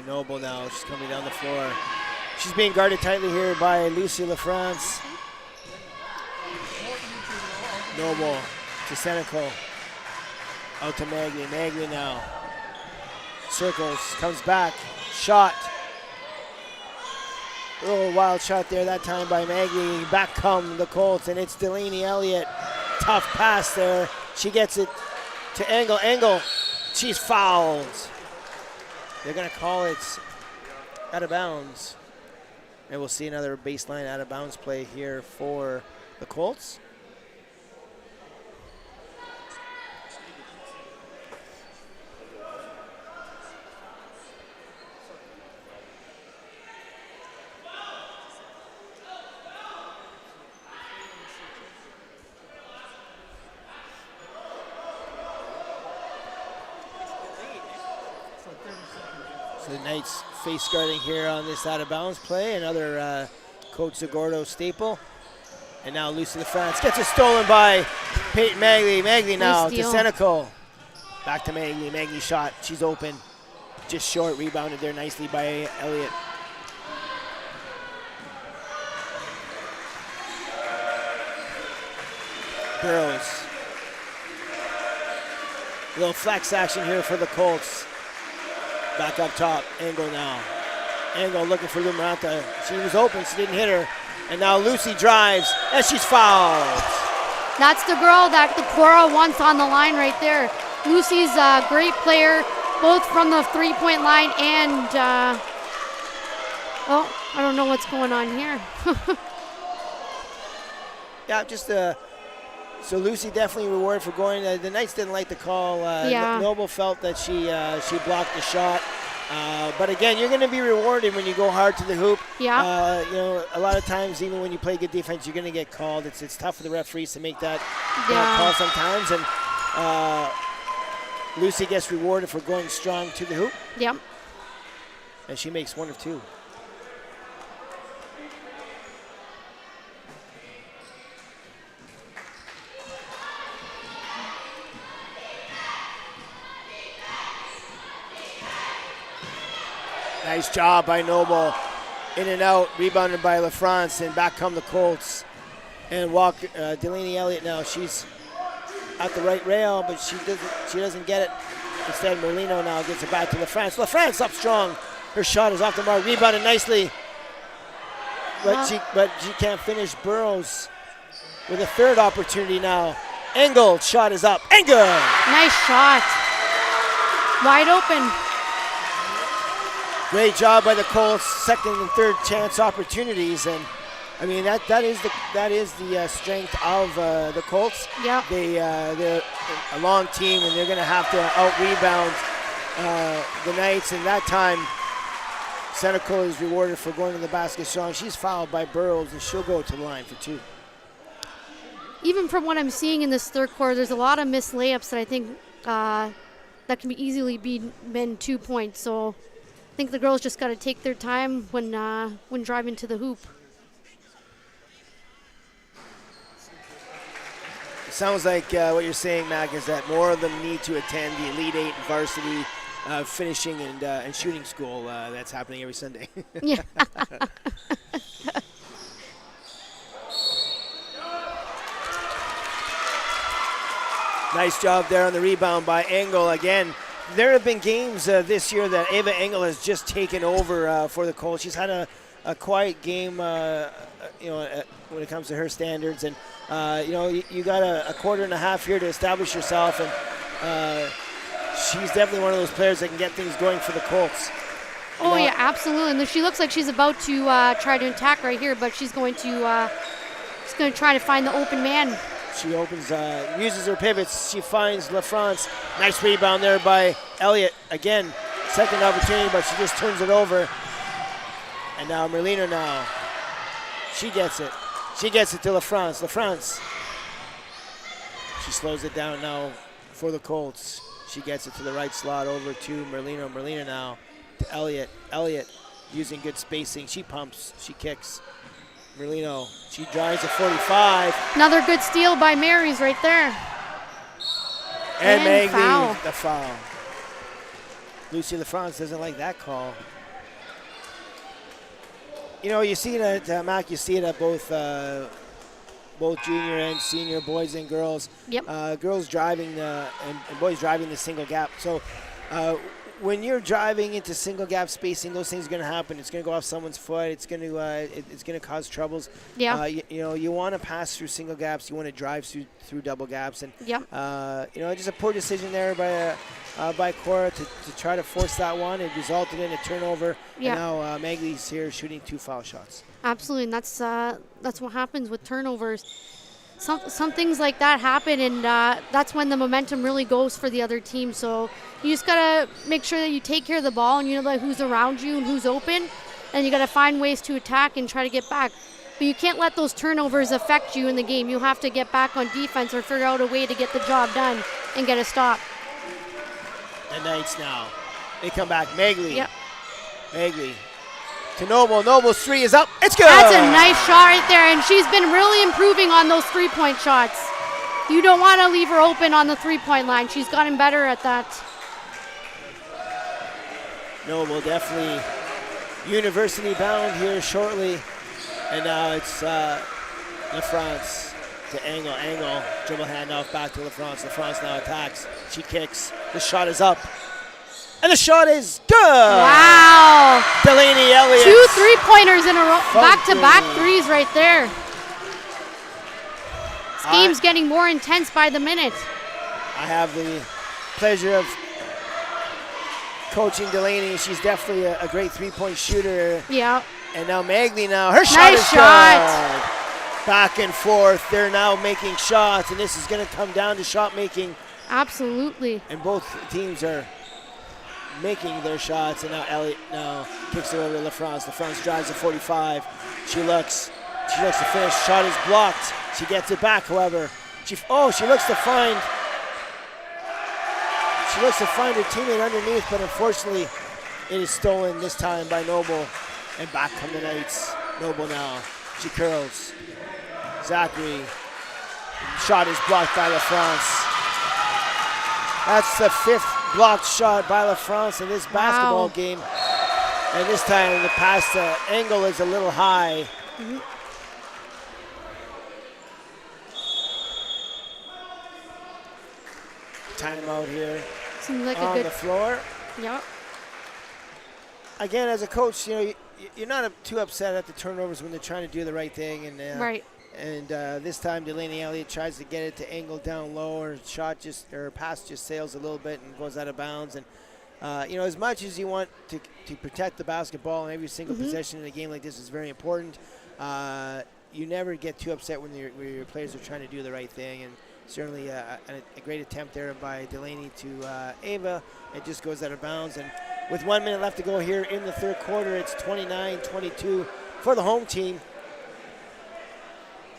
Noble now, she's coming down the floor. She's being guarded tightly here by Lucy LaFrance. Noble to Senecal. Out to Magley. Magley now. Circles, comes back. Shot. A little wild shot there that time by Magley. Back come the Colts, and it's Delaney Elliott. Tough pass there. She gets it to Angle. Angle She's fouled. They're going to call it out of bounds. And we'll see another baseline out of bounds play here for the Colts. So the Knights face guarding here on this out of bounds play. Another Coach Zagordo staple. And now Lucy LaFrance gets it stolen by Peyton Magley. Magley now to Senecal. Back to Magley. Magley shot. She's open. Just short. Rebounded there nicely by Elliott. Burrows. A little flex action here for the Colts. Back up top, Engel now. Engel looking for Lumaranta. She was open, she didn't hit her. And now Lucy drives, and she's fouled. That's the girl that the Korah wants on the line right there. Lucy's a great player, both from the three-point line and, oh, I don't know what's going on here. Yeah, just so Lucy definitely rewarded for going. The Knights didn't like the call. Yeah. Noble felt that she blocked the shot. But again, you're going to be rewarded when you go hard to the hoop. Yeah. You know, a lot of times, even when you play good defense, you're going to get called. It's tough for the referees to make that call sometimes. And Lucy gets rewarded for going strong to the hoop. Yep. And she makes one of two. Nice job by Noble. In and out, rebounded by LaFrance, and back come the Colts. And Delaney Elliott now, she's at the right rail, but she doesn't get it. Instead, Merlino now gets it back to LaFrance. LaFrance up strong. Her shot is off the mark, rebounded nicely. But she can't finish. Burrows with a third opportunity now. Engel, shot is up. Engel! Nice shot. Wide open. Great job by the Colts, second and third chance opportunities, and I mean that is the strength of the Colts. Yeah. They're a long team, and they're going to have to out-rebound the Knights. And that time, Senecal is rewarded for going to the basket strong. She's fouled by Burrows, and she'll go to the line for two. Even from what I'm seeing in this third quarter, there's a lot of missed layups that I think that can be easily been 2 points. So I think the girls just got to take their time when driving to the hoop. It sounds like what you're saying, Mac, is that more of them need to attend the Elite Eight varsity finishing and shooting school that's happening every Sunday. Yeah. Nice job there on the rebound by Engel again. There have been games this year that Ava Engel has just taken over for the Colts. She's had a quiet game, when it comes to her standards. And, you got a quarter and a half here to establish yourself. And she's definitely one of those players that can get things going for the Colts. Oh, yeah, absolutely. And she looks like she's about to try to attack right here, but she's going to try to find the open man. She opens, uses her pivots. She finds LaFrance. Nice rebound there by Elliott. Again, second opportunity, but she just turns it over. And now Merlino now. She gets it. She gets it to LaFrance. LaFrance. She slows it down now for the Colts. She gets it to the right slot over to Merlino. Merlino now to Elliott. Elliott using good spacing. She pumps. She kicks. Merlino, she drives a 45. Another good steal by Marys right there. And Maggie, foul. the foul. Lucy LaFrance doesn't like that call. You know, you see it at, Mac, you see it at both junior and senior, boys and girls. Yep. Girls driving and boys driving the single gap. So when you're driving into single gap spacing, those things are going to happen. It's going to go off someone's foot. It's going to it's going to cause troubles. Yeah. You want to pass through single gaps. You want to drive through double gaps. And Yeah. just a poor decision there by Korah to try to force that one. It resulted in a turnover. Yeah. And now Magley's here shooting 2 foul shots. Absolutely, and that's what happens with turnovers. Some things like that happen, and that's when the momentum really goes for the other team. So you just gotta make sure that you take care of the ball, and you know who's around you and who's open, and you gotta find ways to attack and try to get back. But you can't let those turnovers affect you in the game. You have to get back on defense or figure out a way to get the job done and get a stop. The Knights now, they come back. Magley. Yep. Magley to Noble. Noble's 3 is up. It's good. That's a nice shot right there, and she's been really improving on those three-point shots. You don't want to leave her open on the three-point line. She's gotten better at that. Noble definitely university bound here shortly. And now it's LaFrance to Angle. Angle, dribble handoff back to LaFrance. LaFrance now attacks. She kicks. The shot is up. And the shot is good. Wow. Delaney Elliott. 2 3-pointers in a row. Back-to-back threes right there. This game's getting more intense by the minute. I have the pleasure of coaching Delaney. She's definitely a great 3-point shooter. Yeah. And now Magley now. Her shot is good. Back and forth. They're now making shots, and this is going to come down to shot making. Absolutely. And both teams are making their shots, and now Elliott now kicks it over to LaFrance. LaFrance drives to 45. She looks to finish. Shot is blocked. She gets it back, however. She looks to find her teammate underneath, but unfortunately it is stolen this time by Noble. And back come the Knights. Noble now. She curls. Zachary. Shot is blocked by LaFrance. That's the 5th blocked shot by LaFrance in this basketball game. And this time the pass to Angle is a little high. Mm-hmm. Timeout here. Seems like on a good the floor. Yeah. Again, as a coach, you're not too upset at the turnovers when they're trying to do the right thing. And right. And this time, Delaney Elliott tries to get it to Angle down low. Her pass just sails a little bit and goes out of bounds. And as much as you want to protect the basketball in every single possession in a game like this is very important. You never get too upset when your players are trying to do the right thing. And certainly a great attempt there by Delaney to Ava. It just goes out of bounds. And with 1 minute left to go here in the third quarter, it's 29-22 for the home team.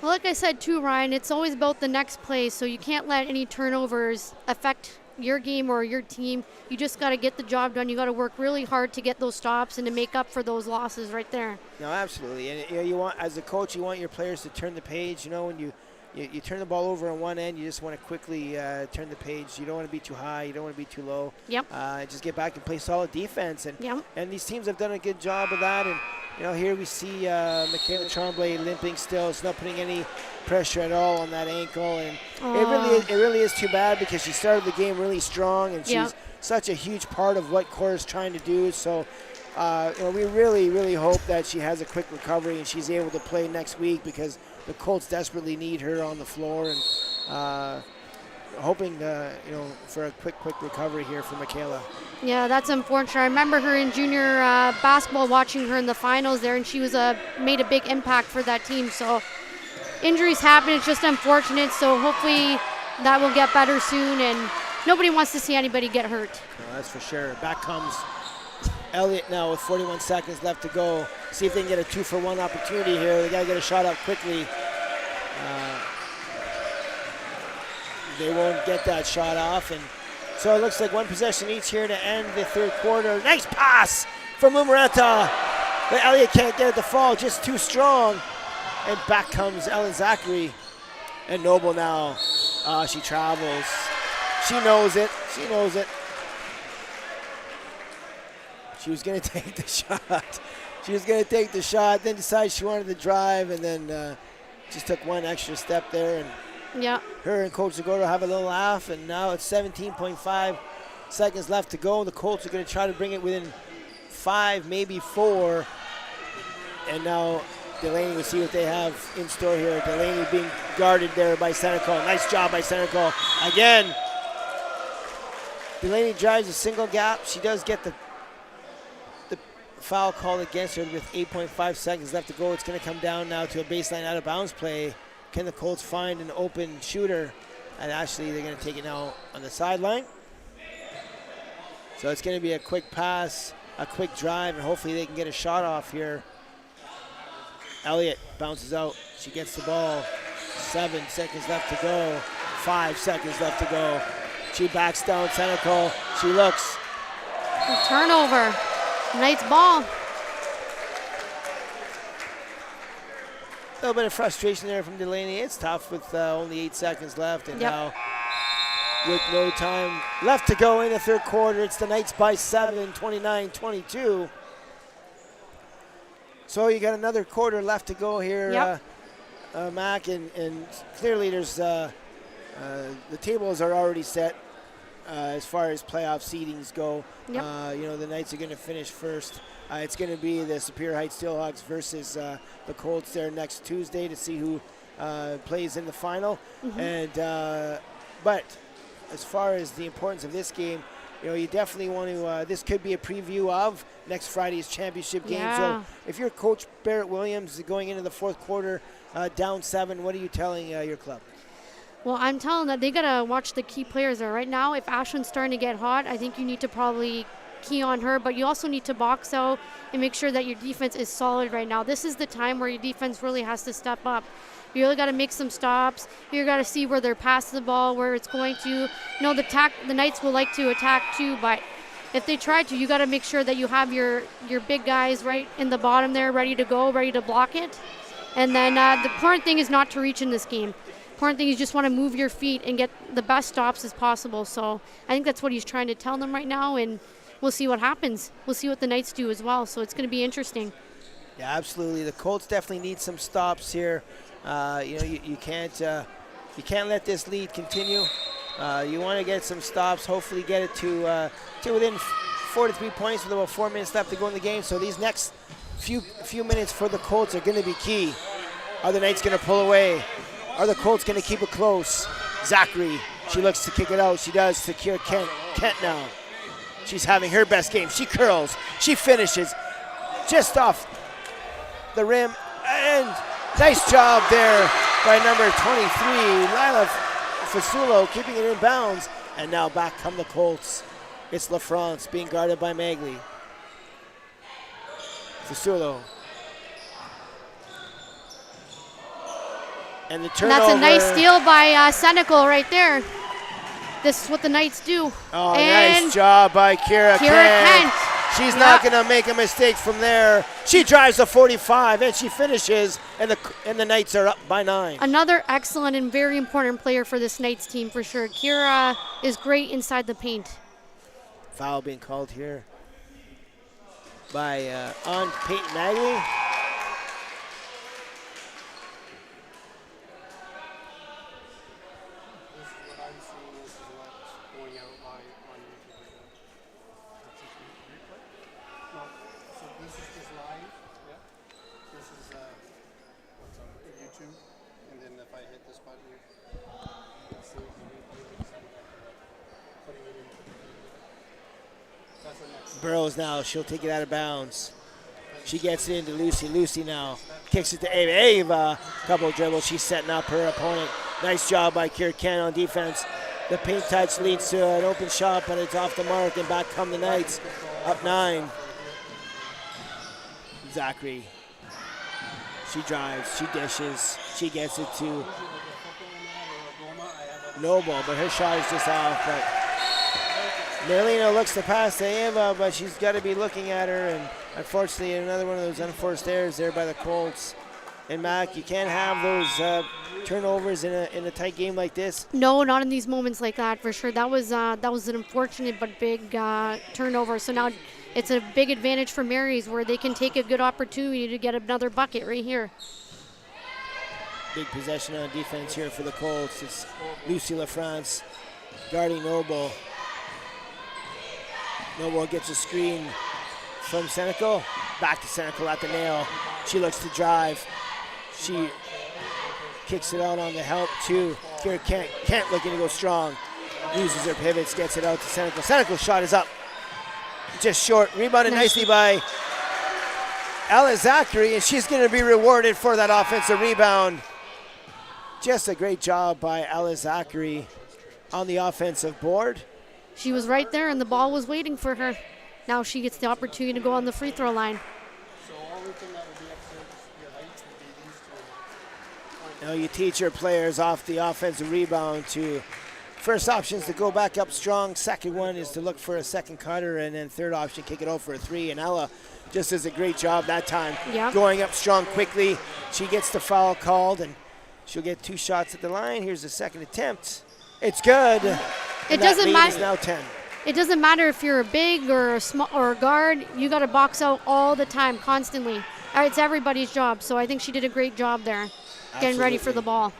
Well, like I said too, Ryan, it's always about the next play, so you can't let any turnovers affect your game or your team. You just got to get the job done. You got to work really hard to get those stops and to make up for those losses right there. No, absolutely. And you want, as a coach, you want your players to turn the page. When you turn the ball over on one end, you just want to quickly turn the page. You don't want to be too high. You don't want to be too low. Yep. Just get back and play solid defense. And these teams have done a good job of that. And here we see Michaela Tremblay limping still. It's not putting any pressure at all on that ankle. And it really is too bad because she started the game really strong, and she's such a huge part of what Korah's trying to do. So we really, really hope that she has a quick recovery and she's able to play next week because the Colts desperately need her on the floor, and hoping for a quick recovery here for Michaela. Yeah, that's unfortunate. I remember her in junior basketball, watching her in the finals there, and she was made a big impact for that team. So injuries happen. It's just unfortunate. So hopefully that will get better soon, and nobody wants to see anybody get hurt. No, that's for sure. Back comes Elliott now with 41 seconds left to go. See if they can get a 2-for-1 opportunity here. They got to get a shot up quickly. They won't get that shot off, and so it looks like one possession each here to end the third quarter. Nice pass from Lumarenta, but Elliott can't get it to fall, just too strong. And back comes Ellen Zachary, and Noble now. She travels. She knows it. She knows it. She was going to take the shot. She was going to take the shot, then decided she wanted to drive, and then just took one extra step there. And yeah. Her and Coach Zagoro have a little laugh, and now it's 17.5 seconds left to go. The Colts are going to try to bring it within 5, maybe 4. And now Delaney will see what they have in store here. Delaney being guarded there by Senecal. Nice job by Senecal. Again, Delaney drives a single gap. She does get the foul called against her with 8.5 seconds left to go. It's going to come down now to a baseline out of bounds play. Can the Colts find an open shooter? And actually, they're going to take it now on the sideline. So it's going to be a quick pass, a quick drive, and hopefully they can get a shot off here. Elliott bounces out. She gets the ball. 7 seconds left to go. 5 seconds left to go. She backs down Senecal. She looks. Turnover. Knights ball. A little bit of frustration there from Delaney. It's tough with only 8 seconds left. And now with no time left to go in the third quarter, it's the Knights by 7, 29-22. So you got another quarter left to go here, Mac, and clearly there's the tables are already set as far as playoff seedings go. You know, the Knights are going to finish first. It's going to be the Superior Heights Steelhawks versus the Colts there next Tuesday to see who plays in the final. And but as far as the importance of this game, you know, you definitely want to, this could be a preview of next Friday's championship game. So if you're Coach Barrett Williams going into the fourth quarter down 7, what are you telling your club? Well, I'm telling that they got to watch the key players there. Right now, if Ashland's starting to get hot, I think you need to probably key on her, but you also need to box out and make sure that your defense is solid right now. This is the time where your defense really has to step up. You really got to make some stops. You got to see where they're passing the ball, where it's going to. You know, the Knights will like to attack too, but if they try to, you got to make sure that you have your big guys right in the bottom there, ready to go, ready to block it. And then the important thing is not to reach in this game. Important thing is just want to move your feet and get the best stops as possible. So I think that's what he's trying to tell them right now, and we'll see what happens. We'll see what the Knights do as well. So it's going to be interesting. Yeah, absolutely. The Colts definitely need some stops here. You know, you can't let this lead continue. You want to get some stops. Hopefully, get it to within 4 to 3 points with about 4 minutes left to go in the game. So these next few minutes for the Colts are going to be key. Are the Knights going to pull away? Are the Colts going to keep it close? Zachary, she looks to kick it out. She does to Kira Kent now. She's having her best game. She curls. She finishes just off the rim. And nice job there by number 23, Lila Fasulo, keeping it in bounds. And now back come the Colts. It's LaFrance being guarded by Magley. Fasulo. And the turnover. And that's a nice steal by Senecal right there. This is what the Knights do. Oh, and nice job by Kira Kent. She's not going to make a mistake from there. She drives the 45 and she finishes, and the Knights are up by 9. Another excellent and very important player for this Knights team for sure. Kira is great inside the paint. Foul being called here by on Peyton Magley. Burrows now, she'll take it out of bounds. She gets it into Lucy. Lucy now kicks it to Ava. Ava, couple of dribbles. She's setting up her opponent. Nice job by Kira Kent on defense. The paint touch leads to an open shot, but it's off the mark, and back come the Knights. Up 9. Zachary. She drives. She dishes. She gets it to Noble, but her shot is just off. But Merlino looks to pass to Ava, but she's got to be looking at her, and unfortunately another one of those unforced errors there by the Colts. And Mac, you can't have those turnovers in a tight game like this. No, not in these moments like that for sure. That was an unfortunate but big turnover. So now it's a big advantage for Marys where they can take a good opportunity to get another bucket right here. Big possession on defense here for the Colts. It's Lucy LaFrance guarding Noble. Noble gets a screen from Senecal. Back to Senecal at the nail. She looks to drive. She kicks it out on the help to Kira Kent. Kent looking to go strong. Uses her pivots, gets it out to Senecal. Senecal's shot is up. Just short. Rebounded nicely by Ella Zachary, and she's going to be rewarded for that offensive rebound. Just a great job by Ella Zachary on the offensive board. She was right there, and the ball was waiting for her. Now she gets the opportunity to go on the free throw line. Now you teach your players off the offensive rebound to first option is to go back up strong. Second one is to look for a second cutter, and then third option, kick it out for a three. And Ella just does a great job that time, going up strong quickly. She gets the foul called, and she'll get 2 shots at the line. Here's the second attempt. It's good. It doesn't matter. Now 10. It doesn't matter if you're a big or a small or a guard. You got to box out all the time, constantly. It's everybody's job. So I think she did a great job there, getting ready for the ball.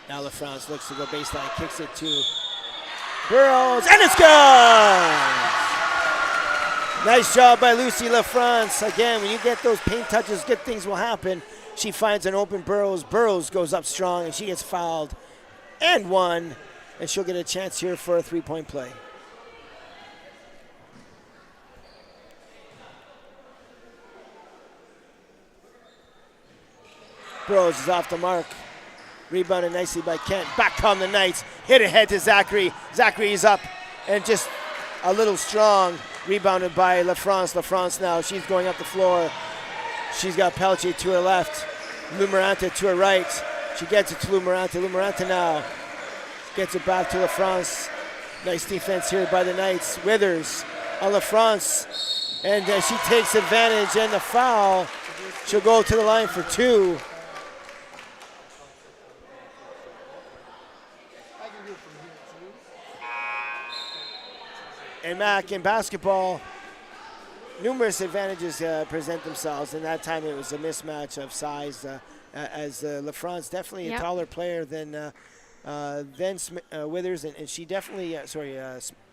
Now LaFrance looks to go baseline, kicks it to Burrows, and it's good! Nice job by Lucy LaFrance. Again, when you get those paint touches, good things will happen. She finds an open Burrows. Burrows goes up strong, and she gets fouled and one, and she'll get a chance here for a three-point play. Burrows is off the mark. Rebounded nicely by Kent. Back come the Knights. Hit ahead to Zachary. Zachary is up and just a little strong. Rebounded by LaFrance. LaFrance now, she's going up the floor. She's got Peltier to her left. Lou Maranta to her right. She gets it to Lou Maranta. Lou Maranta now gets it back to LaFrance. Nice defense here by the Knights. Withers on LaFrance. And she takes advantage, and the foul. She'll go to the line for 2. And Mac, in basketball, numerous advantages present themselves, and that time it was a mismatch of size, as LaFrance definitely a taller player than Withers, and she definitely,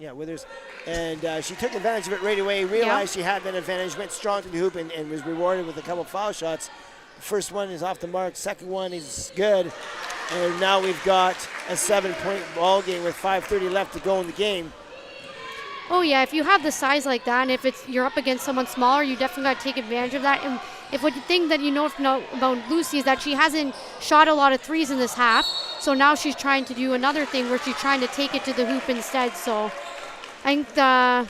Withers, and she took advantage of it right away, realized she had that advantage, went strong to the hoop, and was rewarded with a couple foul shots. The first one is off the mark, second one is good, and now we've got a 7-point ball game with 5:30 left to go in the game. Oh yeah, if you have the size like that, and if you're up against someone smaller, you definitely got to take advantage of that. And if what you think that you know about Lucy is that she hasn't shot a lot of threes in this half, so now she's trying to do another thing where she's trying to take it to the hoop instead. So I think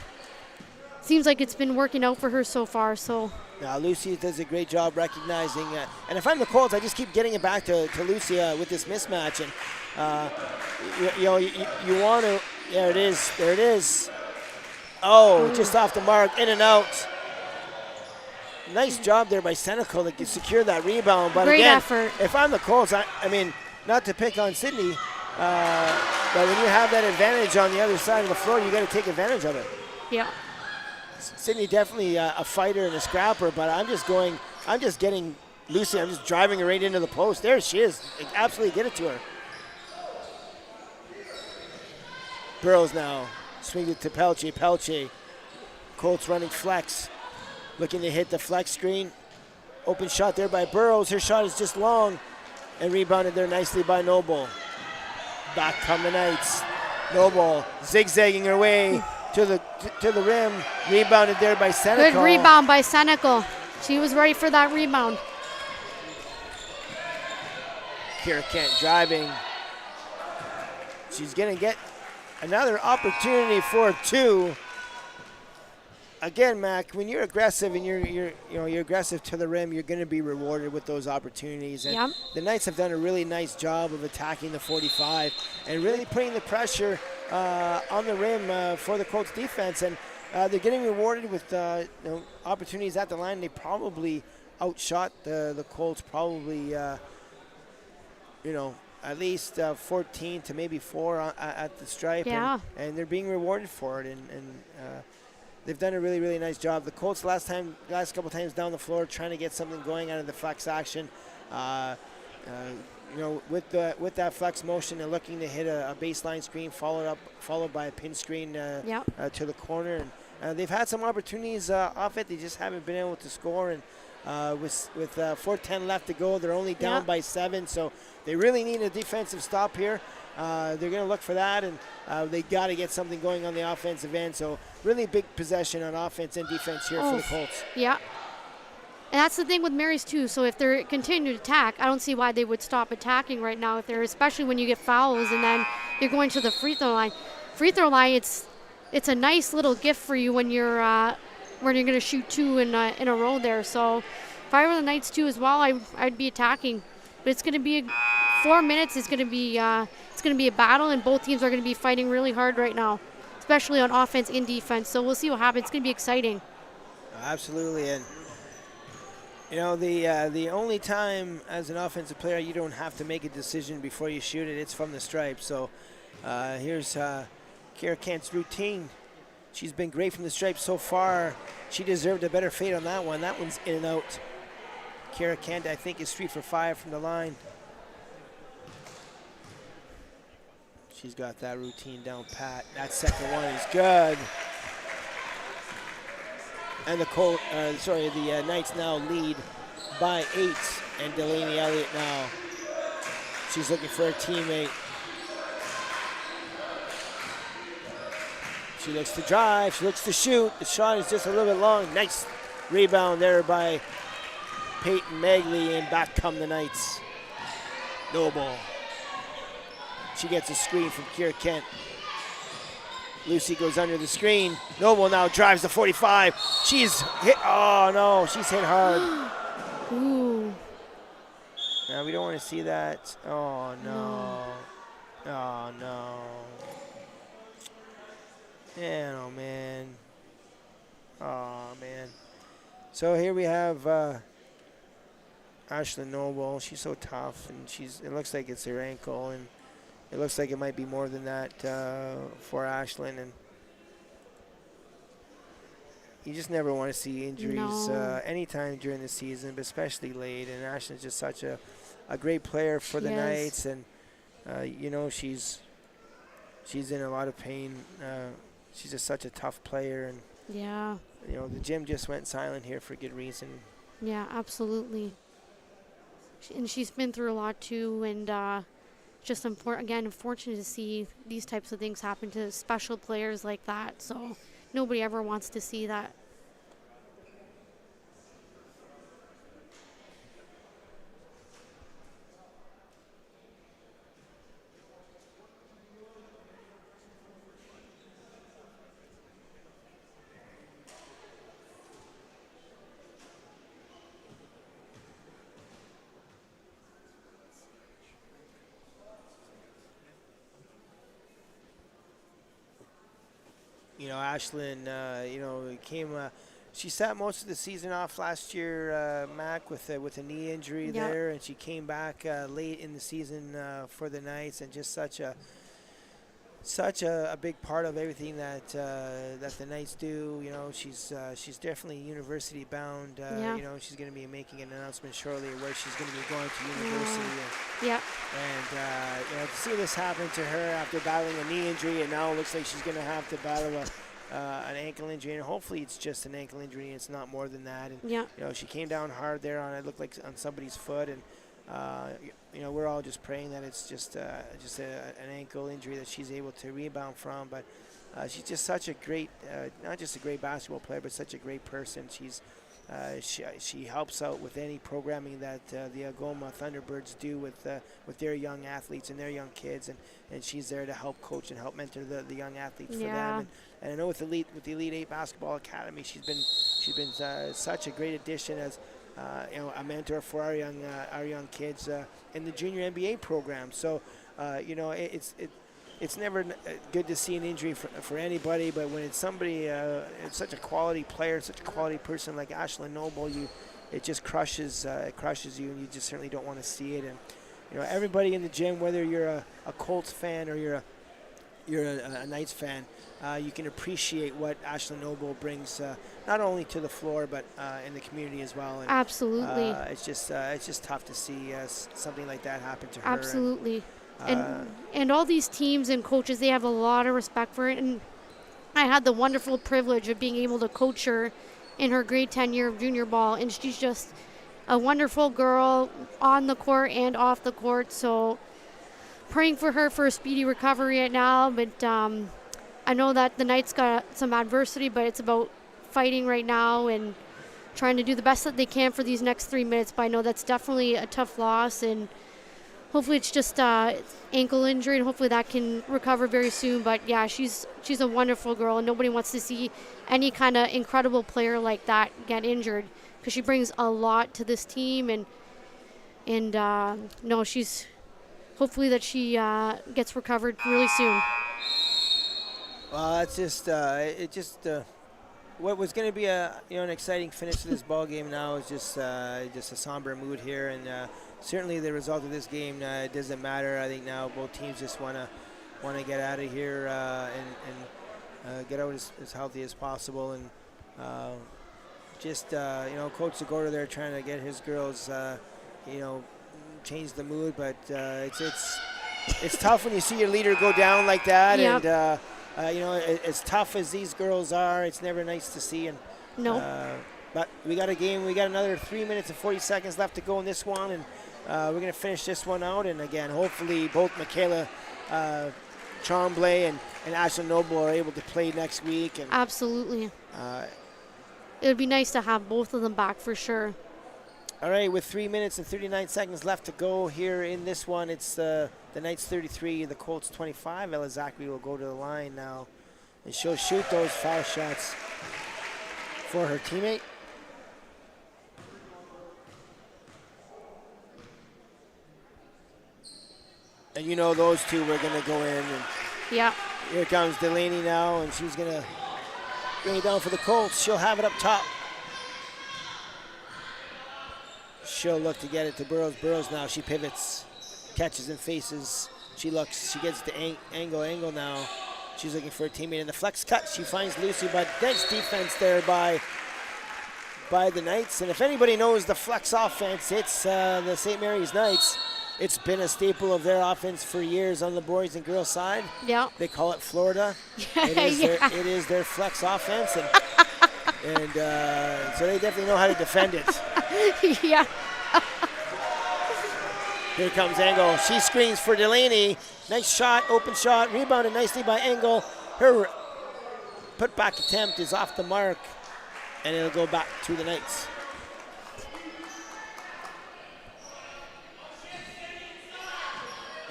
seems like it's been working out for her so far. So now Lucy does a great job recognizing, and if I'm the Colts, I just keep getting it back to Lucy with this mismatch, and you want to. There it is. There it is. Oh, just off the mark, in and out. Nice job there by Senecal to secure that rebound. But great again, effort. If I'm the Colts, I mean, not to pick on Sydney, but when you have that advantage on the other side of the floor, you got to take advantage of it. Yeah. Sydney definitely a fighter and a scrapper, but I'm just getting Lucy, I'm just driving her right into the post. There she is. Absolutely get it to her. Burrows now. Swing it to Peltier. Peltier. Colts running flex. Looking to hit the flex screen. Open shot there by Burrows. Her shot is just long. And rebounded there nicely by Noble. Back come the Knights. Noble zigzagging her way to the rim. Rebounded there by Senecal. Good rebound by Senecal. She was ready for that rebound. Kira Kent driving. She's going to get another opportunity for 2. Again, Mac, when you're aggressive and you're aggressive to the rim, you're going to be rewarded with those opportunities. And the Knights have done a really nice job of attacking the 45 and really putting the pressure on the rim for the Colts defense. And they're getting rewarded with opportunities at the line. They probably outshot the Colts probably, at least 14 to maybe 4 at the stripe, and they're being rewarded for it, and they've done a really, really nice job. The Colts last couple times down the floor trying to get something going out of the flex action, with that flex motion and looking to hit a baseline screen followed by a pin screen to the corner, and they've had some opportunities off it. They just haven't been able to score. And with 4:10 left to go, they're only down by 7. So they really need a defensive stop here. They're going to look for that, and they got to get something going on the offensive end. So really big possession on offense and defense here for the Colts. Yeah. And that's the thing with Marys too. So if they're continuing to attack, I don't see why they would stop attacking right now. If they're, especially when you get fouls and then you're going to the free throw line. Free throw line, it's a nice little gift for you when you're going to shoot 2 in a row there. So if I were the Knights too as well, I'd be attacking. But it's going to be 4 minutes. It's going to be a battle, and both teams are going to be fighting really hard right now, especially on offense and defense. So we'll see what happens. It's going to be exciting. Absolutely, and you know, the only time as an offensive player you don't have to make a decision before you shoot it, it's from the stripe. So here's Korah Kent's routine. She's been great from the stripe so far. She deserved a better fate on that one. That one's in and out. Korah Kent, I think, is 3 for 5 from the line. She's got that routine down pat. That second one is good. And the Knights now lead by 8. And Delaney Elliott now, she's looking for a teammate. She looks to drive, she looks to shoot. The shot is just a little bit long. Nice rebound there by Peyton Magley, and back come the Knights. No ball. She gets a screen from Korah Kent. Lucy goes under the screen. Noble now drives the 45. She's hit. Oh no, she's hit hard. Ooh. Now we don't want to see that. Oh no. Oh no. Man, oh man. Oh man. So here we have Ashlyn Noble. She's so tough, and it looks like it's her ankle, and it looks like it might be more than that for Ashlyn. And you just never want to see injuries anytime during the season, but especially late. And Ashlyn's just such a great player for the Knights, and you know, she's in a lot of pain. She's just such a tough player, and you know, the gym just went silent here for good reason. Yeah, absolutely. And she's been through a lot too, and just unfortunate to see these types of things happen to special players like that. So nobody ever wants to see that. You know, Ashlyn, you know, she sat most of the season off last year, Mac, with a knee injury there, and she came back late in the season for the Knights, and just such a big part of everything that the Knights do. You know, she's definitely university bound. You know, she's going to be making an announcement shortly where she's going to be going to university. And you know, to see this happen to her after battling a knee injury, and now it looks like she's going to have to battle an ankle injury, and hopefully it's just an ankle injury and it's not more than that. And you know, she came down hard there on, it looked like on somebody's foot, and you know, we're all just praying that it's just an ankle injury that she's able to rebound from. But she's just such a great, not just a great basketball player, but such a great person. She helps out with any programming that the Algoma Thunderbirds do with their young athletes and their young kids, and she's there to help coach and help mentor the young athletes for them. And I know with the Elite 8 Basketball Academy, she's been such a great addition as you know, a mentor for our young kids in the junior NBA program. So you know, it's never good to see an injury for anybody, but when it's somebody, it's such a quality player, such a quality person like Ashlyn Noble, it just crushes you, and you just certainly don't want to see it. And you know, everybody in the gym, whether you're a Colts fan or you're a Knights fan, you can appreciate what Ashlyn Noble brings not only to the floor but in the community as well. And, absolutely. It's just tough to see something like that happen to her. Absolutely. And all these teams and coaches, they have a lot of respect for it. And I had the wonderful privilege of being able to coach her in her grade 10 year of junior ball, and she's just a wonderful girl on the court and off the court. So praying for her for a speedy recovery right now, but I know that the Knights got some adversity, but it's about fighting right now and trying to do the best that they can for these next 3 minutes. But I know that's definitely a tough loss, and hopefully it's just ankle injury, and hopefully that can recover very soon. But yeah, she's a wonderful girl, and nobody wants to see any kind of incredible player like that get injured, because she brings a lot to this team. And no, she's hopefully that she gets recovered really soon. Well, it's just what was going to be an exciting finish to this ball game now is just a somber mood here, and certainly the result of this game doesn't matter. I think now both teams just want to get out of here and get out as healthy as possible, and Coach Segura there trying to get his girls change the mood, but it's tough when you see your leader go down like that. Yep. And as tough as these girls are, it's never nice to see. And No. but we got a game. We got another 3 minutes and 40 seconds left to go in this one, and we're going to finish this one out. And again, hopefully both Michaela Tremblay and Ashley Noble are able to play next week. And Absolutely. It would be nice to have both of them back for sure. all right, with 3 minutes and 39 seconds left to go here in this one, it's the Knights 33, the Colts 25. Ella Zachary will go to the line now, and she'll shoot those foul shots for her teammate. And those two were going to go in. And Yeah. here comes Delaney now, and she's going to bring it down for the Colts. She'll have it up top. She'll look to get it to Burrows. Burrows now, she pivots, catches and faces. She looks, she gets the angle now. She's looking for a teammate in the flex cut. She finds Lucy, but nice defense there by the Knights. And if anybody knows the flex offense, it's the St. Mary's Knights. It's been a staple of their offense for years on the boys and girls side. Yeah. They call it Florida. It is their flex offense, and so they definitely know how to defend it. Yeah. Here comes Engel. She screens for Delaney. Nice shot, open shot, rebounded nicely by Engel. Her put-back attempt is off the mark, and it'll go back to the Knights.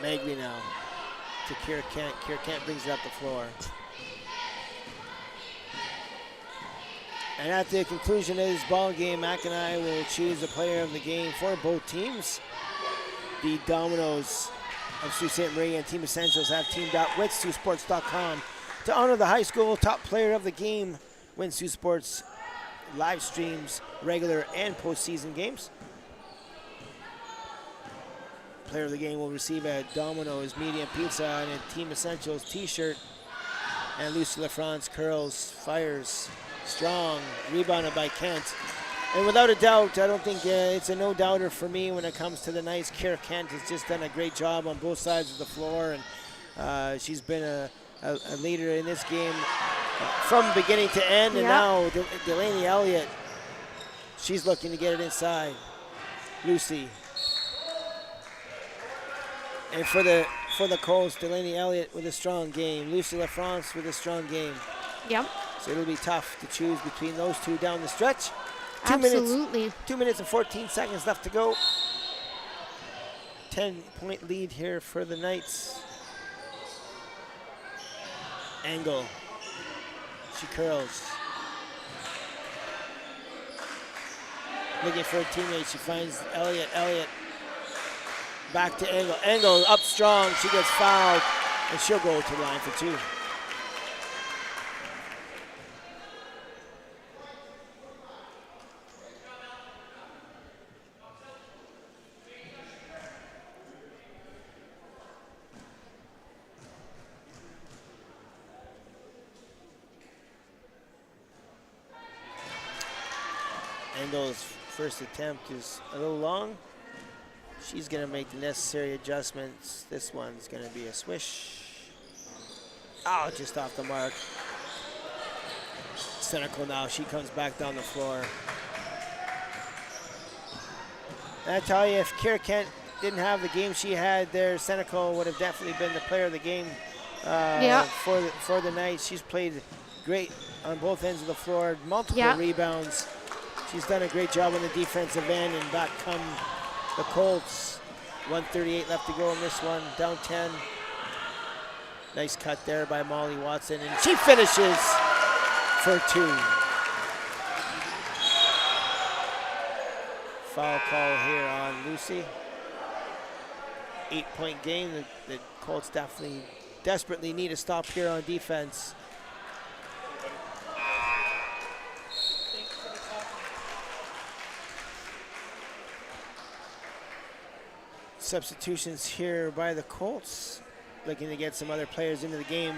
Magby now to Kira Kent. Kira Kent brings it up the floor. And at the conclusion of this ball game, Mac and I will choose the player of the game for both teams. The Dominoes of Sault Ste. Marie and Team Essentials have teamed up with Saultsports.com to honor the high school top player of the game when Sault Sports live streams regular and postseason games. Player of the game will receive a Domino's medium pizza and a Team Essentials t-shirt. And Lucy LaFrance curls, fires, strong, rebounded by Kent. And without a doubt, I don't think it's a no-doubter for me when it comes to the Knights. Kira Kent has just done a great job on both sides of the floor, and she's been a leader in this game from beginning to end. And now Delaney Elliott, she's looking to get it inside. Lucy. And for the Colts, Delaney Elliott with a strong game. Lucy LaFrance with a strong game. Yep. So it'll be tough to choose between those two down the stretch. Absolutely. 2 minutes and 14 seconds left to go. 10-point lead here for the Knights. Engel. She curls. Looking for a teammate. She finds Elliott. Elliott back to Engel. Engel up strong. She gets fouled, and she'll go to the line for two. Engel's first attempt is a little long. She's going to make the necessary adjustments. This one's going to be a swish. Oh, just off the mark. Senecal now. She comes back down the floor. And I tell you, if Kira Kent didn't have the game she had there, Senecal would have definitely been the player of the game for the night. She's played great on both ends of the floor, multiple rebounds. She's done a great job on the defensive end, and back come the Colts. 1:38 left to go in this one, down 10. Nice cut there by Molly Watson, and she finishes for 2. Foul call here on Lucy. 8-point game. The Colts definitely desperately need a stop here on defense. Substitutions here by the Colts, looking to get some other players into the game.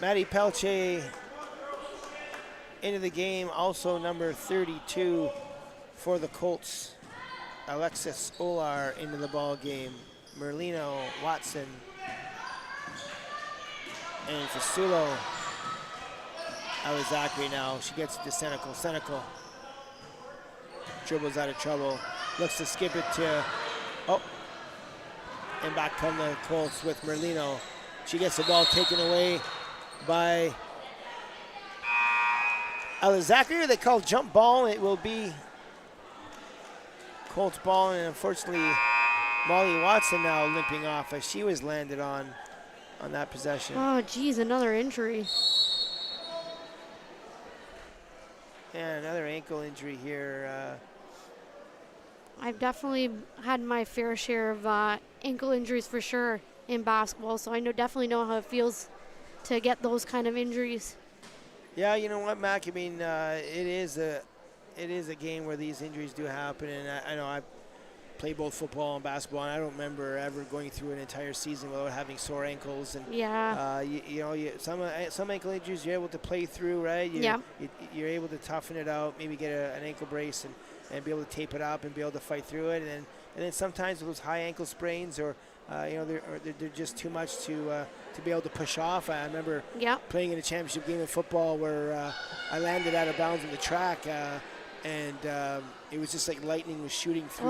Maddie Pelche into the game, also number 32 for the Colts. Alexis Olar into the ball game. Merlino Watson and Fasulo Alizakri now. She gets it to Senecal. Senecal dribbles out of trouble. Looks to skip it to, and back come the Colts with Merlino. She gets the ball taken away by Alizakri. They call jump ball. It will be Colts ball, and unfortunately Molly Watson now limping off as she was landed on that possession. Oh, geez, another injury. And another ankle injury here. I've definitely had my fair share of ankle injuries for sure in basketball, so I definitely know how it feels to get those kind of injuries. Yeah, you know what, Mac? I mean, it is a game where these injuries do happen, and I know I play both football and basketball, and I don't remember ever going through an entire season without having sore ankles. And some ankle injuries you're able to play through, right? You're able to toughen it out, maybe get an ankle brace and be able to tape it up and be able to fight through it. And then sometimes those high ankle sprains or they're just too much to be able to push off. I remember playing in a championship game of football where I landed out of bounds on the track, and it was just like lightning was shooting through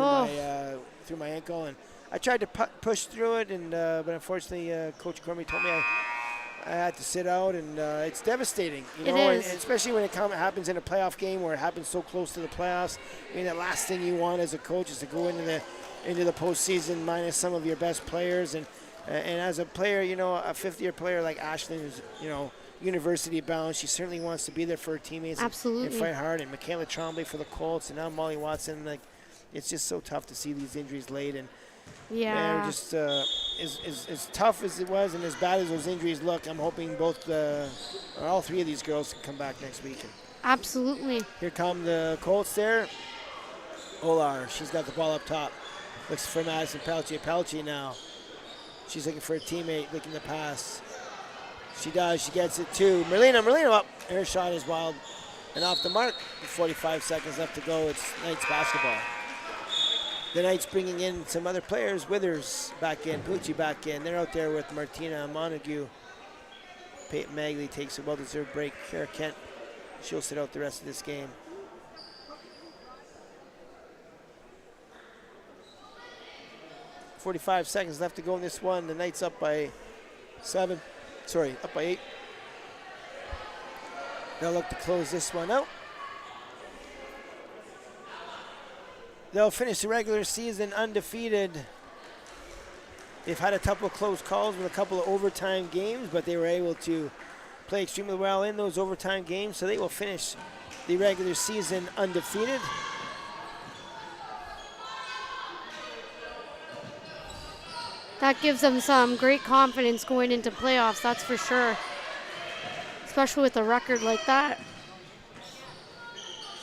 my ankle, and I tried to push through it, and but unfortunately Coach Cormier told me I had to sit out, and it's devastating, you know, and especially when it happens in a playoff game where it happens so close to the playoffs. I mean, the last thing you want as a coach is to go into the postseason minus some of your best players, and as a player, you know, a fifth-year player like Ashlyn is, you know, university bound. She certainly wants to be there for her teammates and fight hard. And Michaela Trombley for the Colts, and now Molly Watson. Like, it's just so tough to see these injuries late, and just as tough as it was and as bad as those injuries look, I'm hoping all three of these girls can come back next week. Absolutely. Here come the Colts there. Olar, she's got the ball up top. Looks for Madison Pelche. Pelche now. She's looking for a teammate, looking to pass. She does. She gets it to Merlino. Merlino up. Her shot is wild and off the mark. 45 seconds left to go. It's Knights basketball. The Knights bringing in some other players. Withers back in. Pucci back in. They're out there with Martina Montague. Peyton Magley takes a well-deserved break. Kara Kent, she'll sit out the rest of this game. .45 seconds left to go in this one. The Knights up by 8. They'll look to close this one out. They'll finish the regular season undefeated. They've had a couple of close calls with a couple of overtime games, but they were able to play extremely well in those overtime games, so they will finish the regular season undefeated. That gives them some great confidence going into playoffs, that's for sure. Especially with a record like that.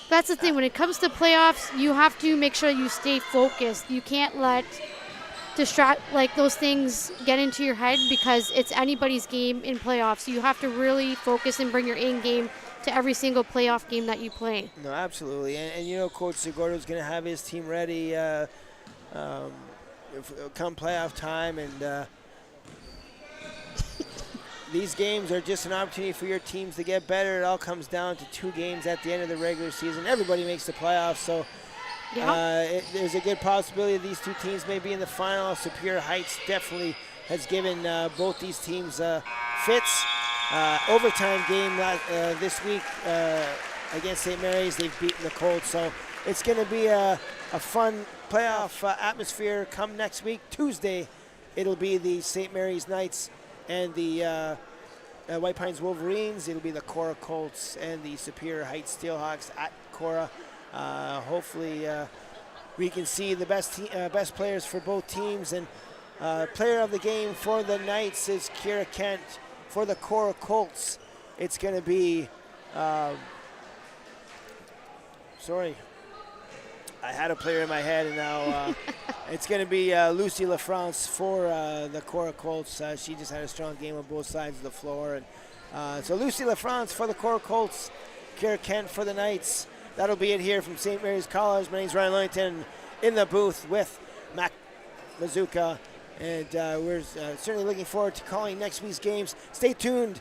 That's the thing, when it comes to playoffs, you have to make sure you stay focused. You can't let those things get into your head, because it's anybody's game in playoffs. You have to really focus and bring your A game to every single playoff game that you play. No, absolutely. And you know, Coach Segordo's going to have his team ready come playoff time, and these games are just an opportunity for your teams to get better. It all comes down to 2 games at the end of the regular season. Everybody makes the playoffs, so there's a good possibility these 2 teams may be in the final. Superior Heights definitely has given both these teams fits. Overtime game this week against St. Mary's. They've beaten the Colts, so it's going to be a fun playoff atmosphere come next week. Tuesday, it'll be the St. Mary's Knights and the White Pines Wolverines. It'll be the Korah Colts and the Superior Heights Steelhawks at Korah. Hopefully, we can see the best players for both teams. And player of the game for the Knights is Kira Kent. For the Korah Colts, it's going to be, sorry, I had a player in my head, and now it's going to be Lucy LaFrance for the Korah Colts. She just had a strong game on both sides of the floor. And so Lucy LaFrance for the Korah Colts, Kira Kent for the Knights. That'll be it here from St. Mary's College. My name's Ryan Lillington in the booth with Mac Mazuka. And we're certainly looking forward to calling next week's games. Stay tuned.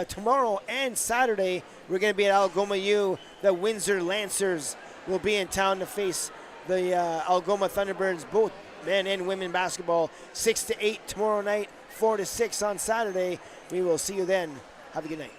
Tomorrow and Saturday, we're going to be at Algoma U. The Windsor Lancers will be in town to face the Algoma Thunderbirds, both men and women basketball, 6 to 8 tomorrow night, 4 to 6 on Saturday. We will see you then. Have a good night.